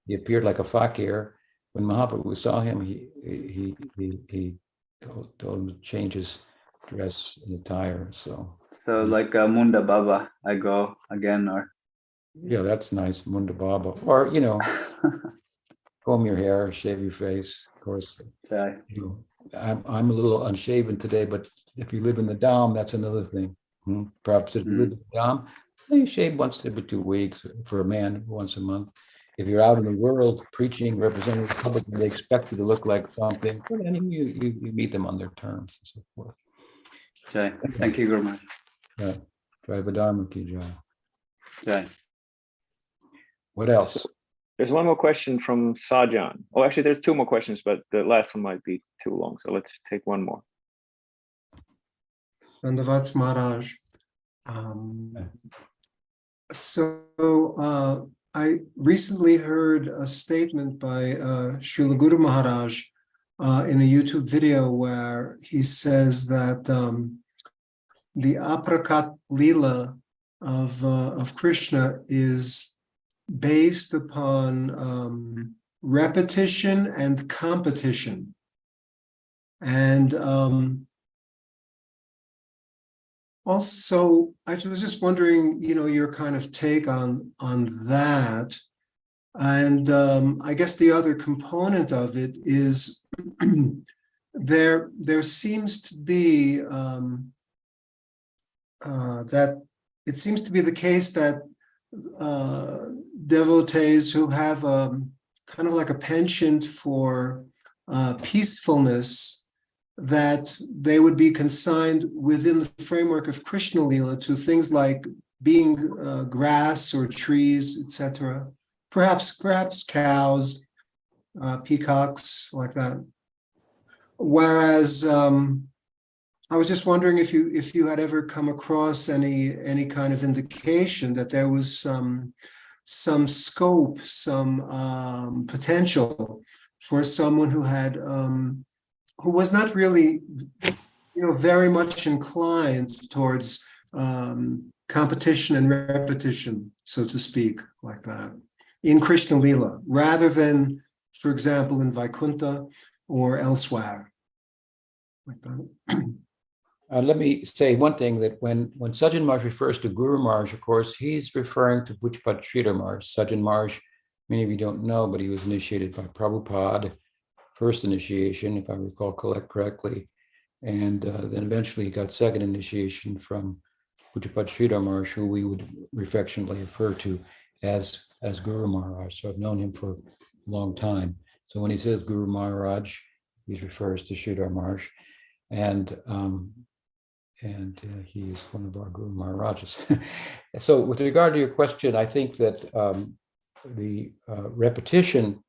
he appeared like a fakir. When Mahaprabhu saw him, he told him to change his dress and attire. So like Munda Baba, I go again, or yeah, that's nice, Munda Baba, or comb your hair, shave your face. Of course, I'm a little unshaven today, but if you live in the Dham, that's another thing. Perhaps if you live in the Dham, you shave once every 2 weeks. For a man, once a month. If you're out in the world preaching, representing the public, they expect you to look like something. But then you meet them on their terms and so forth. Jai. Thank you, Guru Maharaj. Yeah. Jaiva Dharma ki jai. Jai. What else? There's one more question from Sajan. Oh, actually, there's 2 more questions, but the last one might be too long. So let's take one more. Dandavats Maharaj. I recently heard a statement by Srila Guru Maharaj in a YouTube video where he says that the aprakat lila of Krishna is based upon repetition and competition. And also, I was just wondering, your kind of take on that. And I guess the other component of it is there seems to be that it seems to be the case that devotees who have kind of like a penchant for peacefulness, that they would be consigned within the framework of Krishna Lila to things like being grass or trees, etc. Perhaps cows, peacocks, like that. Whereas I was just wondering if you had ever come across any kind of indication that there was some scope, some potential for someone who had who was not really very much inclined towards competition and repetition, so to speak, like that, in Krishna Lila, rather than, for example, in Vaikuntha or elsewhere, like that. Let me say one thing, that when Sajjan Maharaj refers to Guru Maharaj, of course, he's referring to Pujapad Sridhar Maharaj. Sajjan Maharaj, many of you don't know, but he was initiated by Prabhupada, first initiation, if I recall correctly. And then eventually he got second initiation from Pujapad Sridhar Maharaj, who we would affectionately refer to as Guru Maharaj. So I've known him for a long time. So when he says Guru Maharaj, he refers to Sridhar Maharaj. And he is one of our Guru Maharajas. So with regard to your question, I think that the repetition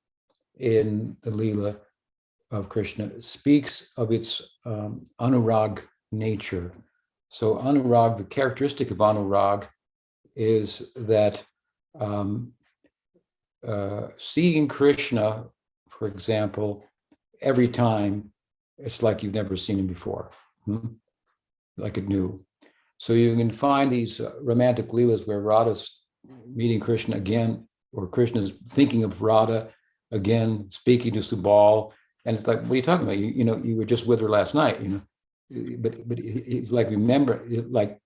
in the Lila of Krishna speaks of its anurag nature. So anurag, the characteristic of anurag is that seeing Krishna, for example, every time, it's like you've never seen him before. Like it new. So you can find these romantic leelas where Radha's meeting Krishna again, or Krishna's thinking of Radha again, speaking to Subal, and it's like, what are you talking about? You were just with her last night, But it's like, remember, like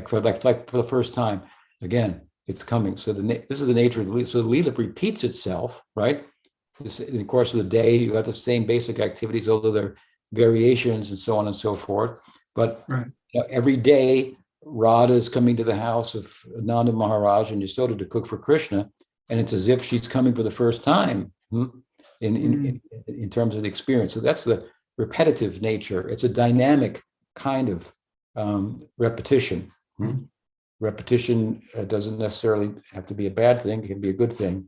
for the first time, again, it's coming. So this is the nature of the Leela. So the Leela repeats itself, right? In the course of the day, you have the same basic activities, although there are variations and so on and so forth. But right. Every day, Radha is coming to the house of Nanda Maharaj and Yasoda to cook for Krishna, and it's as if she's coming for the first time in terms of the experience. So that's the repetitive nature. It's a dynamic kind of repetition. Repetition doesn't necessarily have to be a bad thing; it can be a good thing,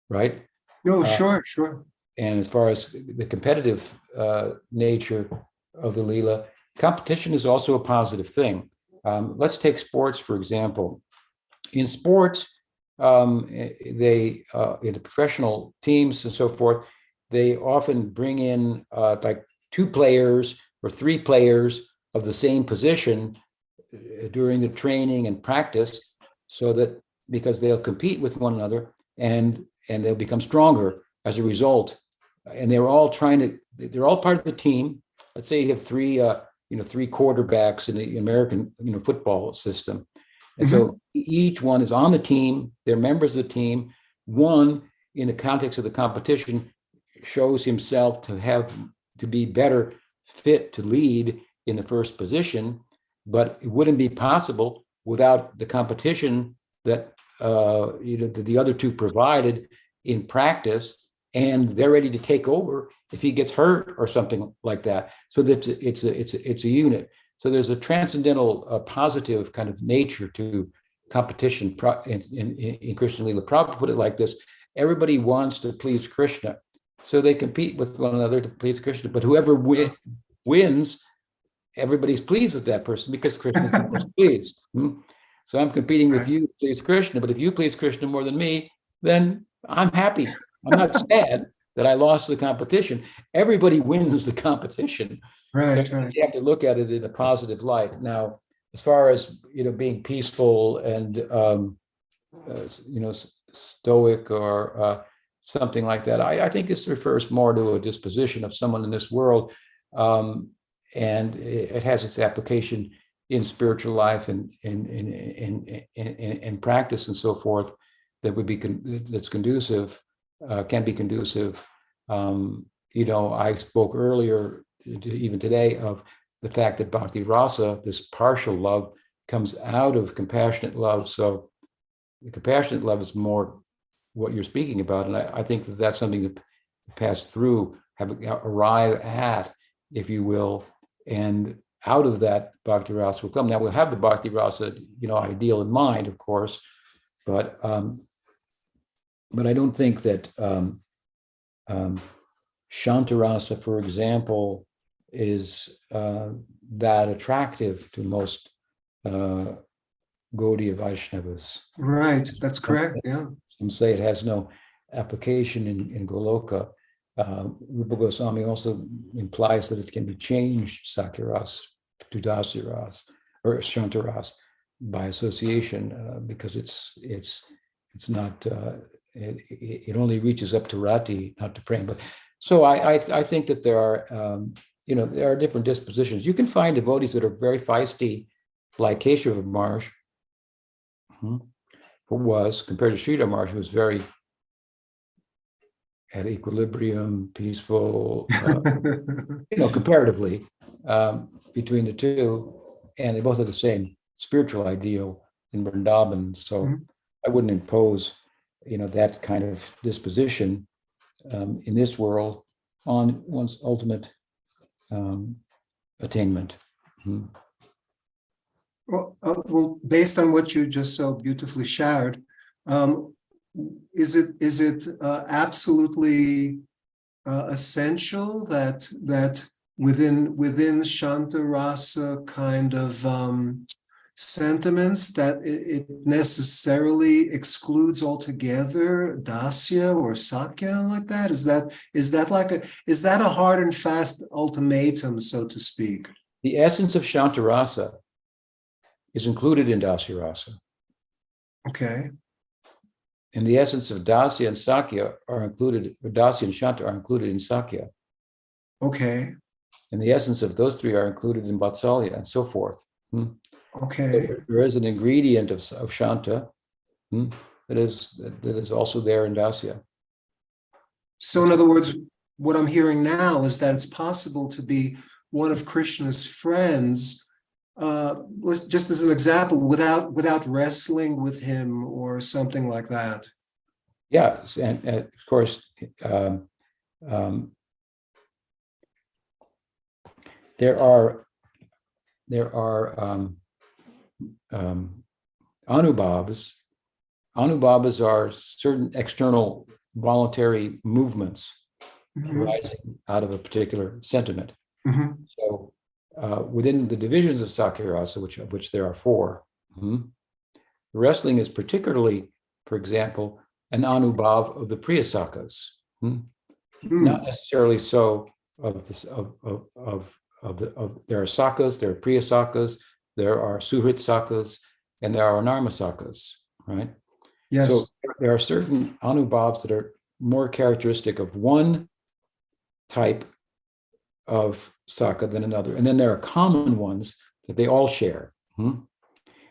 right? No, sure. And as far as the competitive nature of the Leela, competition is also a positive thing. Let's take sports, for example. In sports, in the professional teams and so forth, they often bring in like 2 players or 3 players of the same position during the training and practice, so that because they'll compete with one another and they'll become stronger as a result. And they're all part of the team. Let's say you have 3 quarterbacks in the American, football system. And so each one is on the team, they're members of the team. One, in the context of the competition, shows himself to be better fit to lead in the first position, but it wouldn't be possible without the competition that the other 2 provided in practice, and they're ready to take over if he gets hurt or something like that. So that it's a unit. So there's a transcendental, positive kind of nature to competition in Krishna Lila. Prabhupada put it like this: everybody wants to please Krishna, so they compete with one another to please Krishna. But whoever wins, everybody's pleased with that person because Krishna's the most pleased. So I'm competing with you to please Krishna, but if you please Krishna more than me, then I'm happy. I'm not sad that I lost the competition. Everybody wins the competition. Right. So you have to look at it in a positive light. Now, as far as being peaceful and stoic or something like that, I think this refers more to a disposition of someone in this world, and it has its application in spiritual life and in practice and so forth. That would be that's conducive. Can be conducive. I spoke earlier, even today, of the fact that bhakti rasa, this partial love, comes out of compassionate love. So the compassionate love is more what you're speaking about, and I think that that's something to pass through, arrive at, if you will, and out of that bhakti rasa will come. Now we'll have the bhakti rasa, ideal in mind, of course, but I don't think that Shantarasa, for example, is that attractive to most Gaudiya Vaishnavas. Right, that's correct, yeah. Some say it has no application in Goloka. Rupa Goswami also implies that it can be changed, Sakya-ras, to Dasya-ras, or Shanta-ras, by association, because it's not, it only reaches up to Rati, not to Prem. But so I think that there are, there are different dispositions. You can find devotees that are very feisty, like Keshava Maharaj, who was, compared to Sridhar Maharaj, who was very at equilibrium, peaceful, comparatively, between the two, and they both have the same spiritual ideal in Vrindavan. So I wouldn't impose, that kind of disposition in this world on one's ultimate attainment. Well, based on what you just so beautifully shared, is it absolutely essential that within Shanta Rasa kind of sentiments that it necessarily excludes altogether Dasya or Sakya like that? Is that a hard and fast ultimatum, so to speak? The essence of Shanta Rasa is included in Dasya Rasa. Okay. And the essence of Dasya and Sakya are included, or Dasya and Shanta are included in Sakya. Okay. And the essence of those three are included in Vatsalya and so forth. Okay. So there is an ingredient of Shanta that is also there in Dasya. So in other words, what I'm hearing now is that it's possible to be one of Krishna's friends, just as an example, without wrestling with him or something like that. Yeah, and of course, there are anubhavas. Anubhavas are certain external voluntary movements arising out of a particular sentiment. So within the divisions of Sakya Rasa, of which there are four, wrestling is particularly, for example, an anubhav of the Priya Sakhas. Not necessarily so of this there are sakhas, there are Priya Sakhas, there are Suhrit Sakhas, and there are Anarma Sakhas, right? Yes. So there are certain anubhavs that are more characteristic of one type of sakha than another, and then there are common ones that they all share. And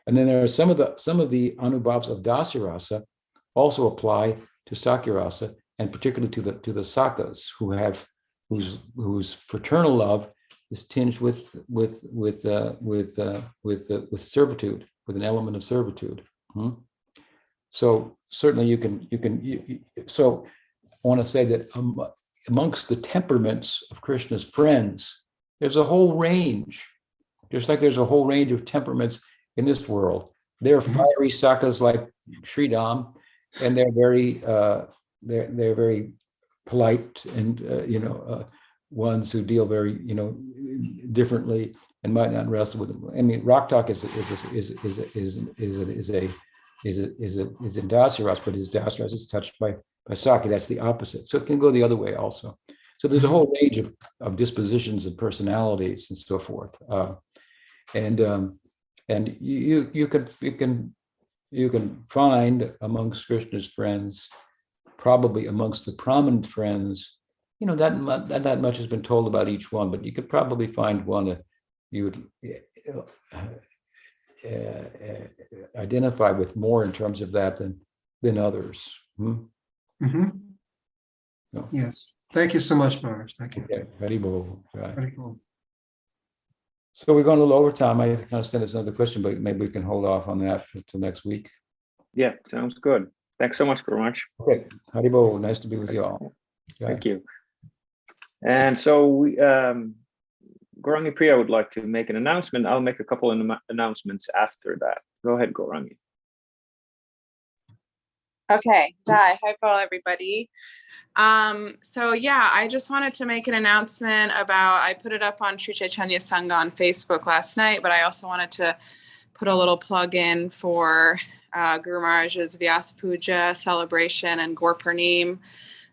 then there are some of the anubhavs of Dasya Rasa also apply to Sakya Rasa, and particularly to the sakhas whose fraternal love is tinged with servitude, with an element of servitude. So certainly you can. So I want to say that amongst the temperaments of Krishna's friends, there's a whole range. Just like there's a whole range of temperaments in this world. There are fiery sakhas like Sridham, and they're very polite and ones who deal very differently and might not wrestle with them. I mean, rock talk is in Dasya Rasa, but his Dasya Rasa is touched by Sakya. That's the opposite. So it can go the other way also. So there's a whole range of dispositions and personalities and so forth. And you can find amongst Krishna's friends, probably amongst the prominent friends, that much has been told about each one, but you could probably find one that you would identify with more in terms of that than others. Yes. Thank you so much, Maharaj. Thank you. Okay. Very cool. Very cool. So we're going a little over time. I kind of sent us another question, but maybe we can hold off on that until next week. Yeah, sounds good. Thanks so much, Guru Maharaj. Okay. Haribo, nice to be with you all. Thank you. And so we, Gaurangi Priya would like to make an announcement. I'll make a couple of announcements after that. Go ahead, Gaurangi. Okay, Jai, hi everybody. So yeah, I just wanted to make an announcement about, I put it up on Sri Chaitanya Sangha on Facebook last night, but I also wanted to put a little plug in for Guru Maharaj's Vyas Puja celebration and Gaur Purnim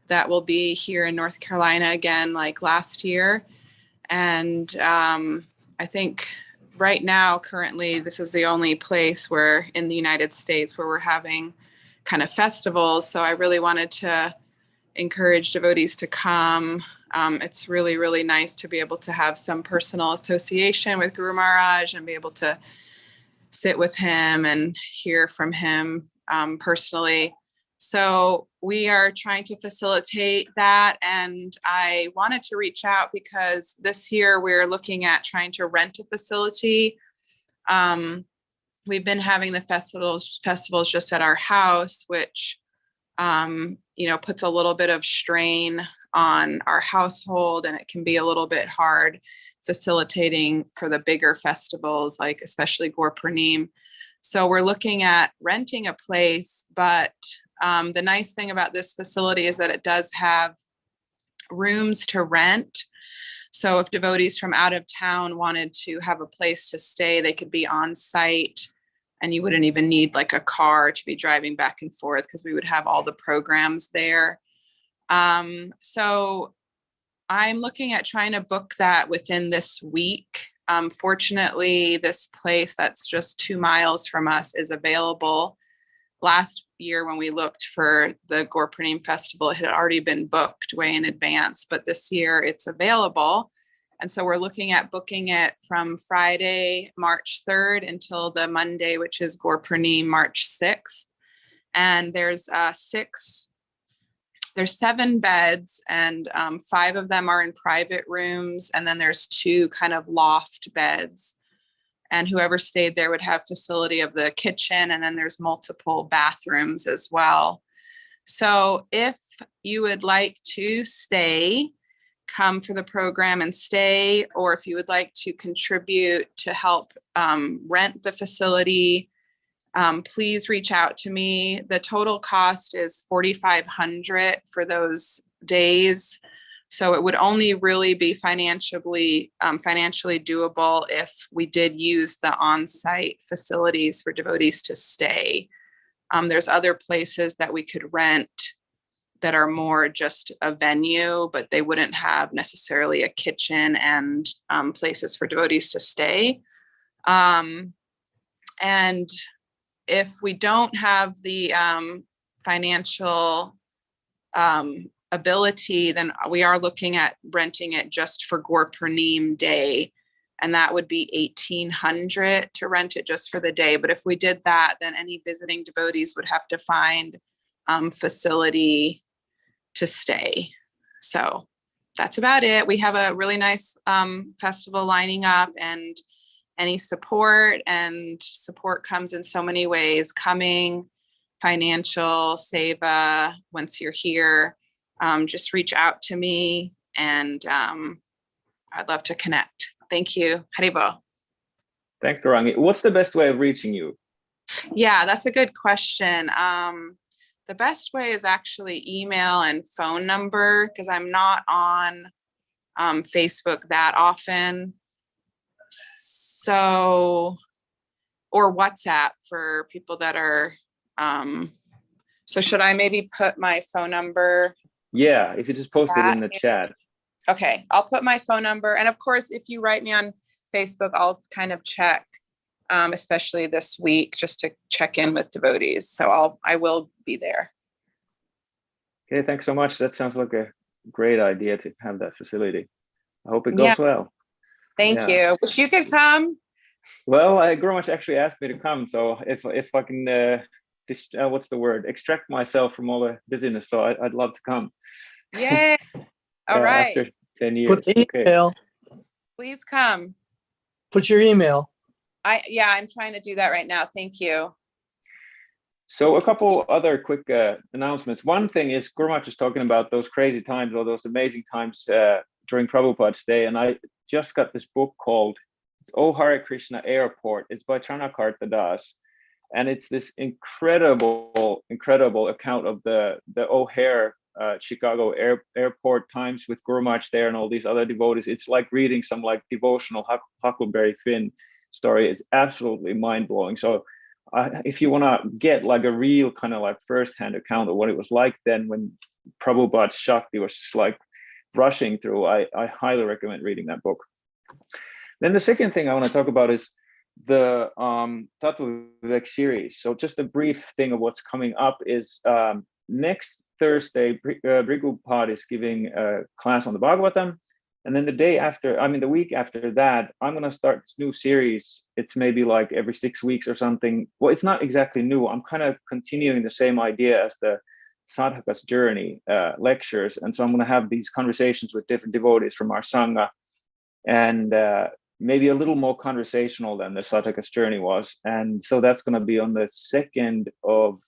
that will be here in North Carolina again, like last year. And I think right now, currently, this is the only place where in the United States where we're having kind of festivals. So I really wanted to encourage devotees to come. It's really, really nice to be able to have some personal association with Guru Maharaj and be able to sit with him and hear from him personally. So we are trying to facilitate that. And I wanted to reach out because this year we're looking at trying to rent a facility. We've been having the festivals just at our house, which, puts a little bit of strain on our household, and it can be a little bit hard facilitating for the bigger festivals, like especially Gurpurnim. So we're looking at renting a place, but the nice thing about this facility is that it does have rooms to rent. So if devotees from out of town wanted to have a place to stay, they could be on site, and you wouldn't even need like a car to be driving back and forth because we would have all the programs there. So I'm looking at trying to book that within this week. Fortunately, this place that's just 2 miles from us is available. Last year when we looked for the Gurpurnim festival, it had already been booked way in advance, but this year it's available. And so we're looking at booking it from Friday, March 3rd until the Monday, which is Gurpurnim, March 6th. And there's 7 beds, and 5 of them are in private rooms. And then there's 2 kind of loft beds. And whoever stayed there would have facility of the kitchen. And then there's multiple bathrooms as well. So if you would like to stay, come for the program and stay, or if you would like to contribute to help rent the facility, please reach out to me. The total cost is $4,500 for those days. So it would only really be financially doable if we did use the on-site facilities for devotees to stay. There's other places that we could rent that are more just a venue, but they wouldn't have necessarily a kitchen and places for devotees to stay. And if we don't have the financial ability, then we are looking at renting it just for Gurpurnim day. And that would be $1,800 to rent it just for the day. But if we did that, then any visiting devotees would have to find facility to stay. So that's about it. We have a really nice festival lining up, and any support comes in so many ways: coming, financial, seva. Once you're here, just reach out to me, and I'd love to connect. Thank you. Haribo. Thanks, Gaurangi. What's the best way of reaching you? Yeah, that's a good question. The best way is actually email and phone number, because I'm not on Facebook that often. So, or WhatsApp for people that are, so should I maybe put my phone number? Yeah, if you just post it in the chat. Okay, I'll put my phone number. And of course, if you write me on Facebook, I'll kind of check, especially this week, just to check in with devotees. So I will be there. Okay, thanks so much. That sounds like a great idea to have that facility. I hope it goes well. Thank you. Wish you could come. Well, Guru Maharaj actually asked me to come, so if I can, what's the word? Extract myself from all the busyness, so I'd love to come. Yay! All right. After 10 years. Put the email. Please come. Put your email. I'm trying to do that right now. Thank you. So a couple other quick announcements. One thing is Guru Maharaj is talking about those crazy times or those amazing times during Prabhupada's day, and I just got this book called Oh Hare Krishna Airport. It's by Charnakarta Das, and it's this incredible account of the O'Hare Chicago airport times with Guru Maharaj there and all these other devotees. It's like reading some like devotional Huckleberry Finn story. It's absolutely mind-blowing. So if you want to get like a real kind of like first-hand account of what it was like then when Prabhupada's Shakti was just like rushing through. I highly recommend reading that book. Then the second thing I want to talk about is the Tattva Vivek series. So just a brief thing of what's coming up is next Thursday, Bhrigu Pad is giving a class on the Bhagavatam. And then the week after that, I'm going to start this new series. It's maybe like every 6 weeks or something. Well, it's not exactly new. I'm kind of continuing the same idea as the Sadhaka's Journey lectures. And so I'm going to have these conversations with different devotees from our Sangha, and maybe a little more conversational than the Sadhaka's Journey was. And so that's going to be on the 2nd of,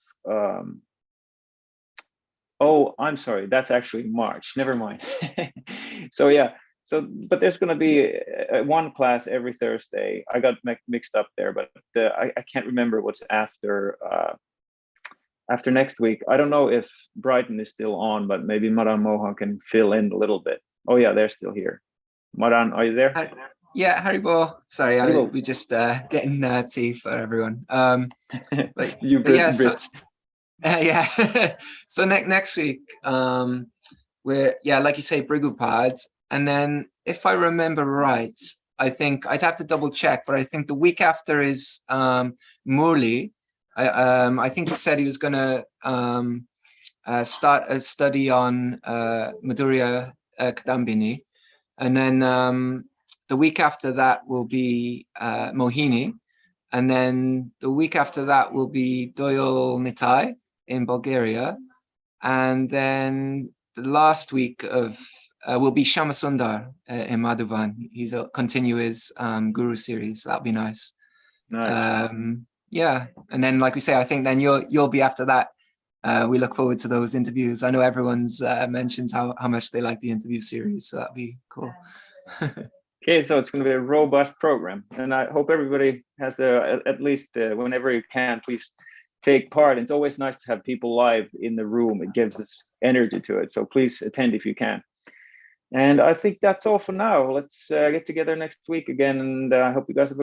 oh, I'm sorry, that's actually March. Never mind. So yeah. So, but there's going to be one class every Thursday. I got mixed up there, but I can't remember what's after next week. I don't know if Brighton is still on, but maybe Madan Mohan can fill in a little bit. Oh yeah, they're still here. Madan, are you there? Yeah, Haribo. Sorry, Haribo. we just getting tea for everyone. But, You but yeah, Brits. yeah. So next week, we're like you say, Bhrigu. And then, if I remember right, I think I'd have to double check, but I think the week after is Murli. I think he said he was going to start a study on Madhurya Kadambini. And then the week after that will be Mohini. And then the week after that will be Doyol Nitai in Bulgaria. And then the last week of will be Shamasundar in Madhuvan. He's continue his Guru series. So that'll be nice. Nice. Yeah, and then like we say, I think then you'll be after that. We look forward to those interviews. I know everyone's mentioned how much they like the interview series, so that'd be cool. Okay, so it's going to be a robust program, and I hope everybody has at least whenever you can, please take part. It's always nice to have people live in the room. It gives us energy to it. So please attend if you can. And I think that's all for now. Let's get together next week again, and I hope you guys have a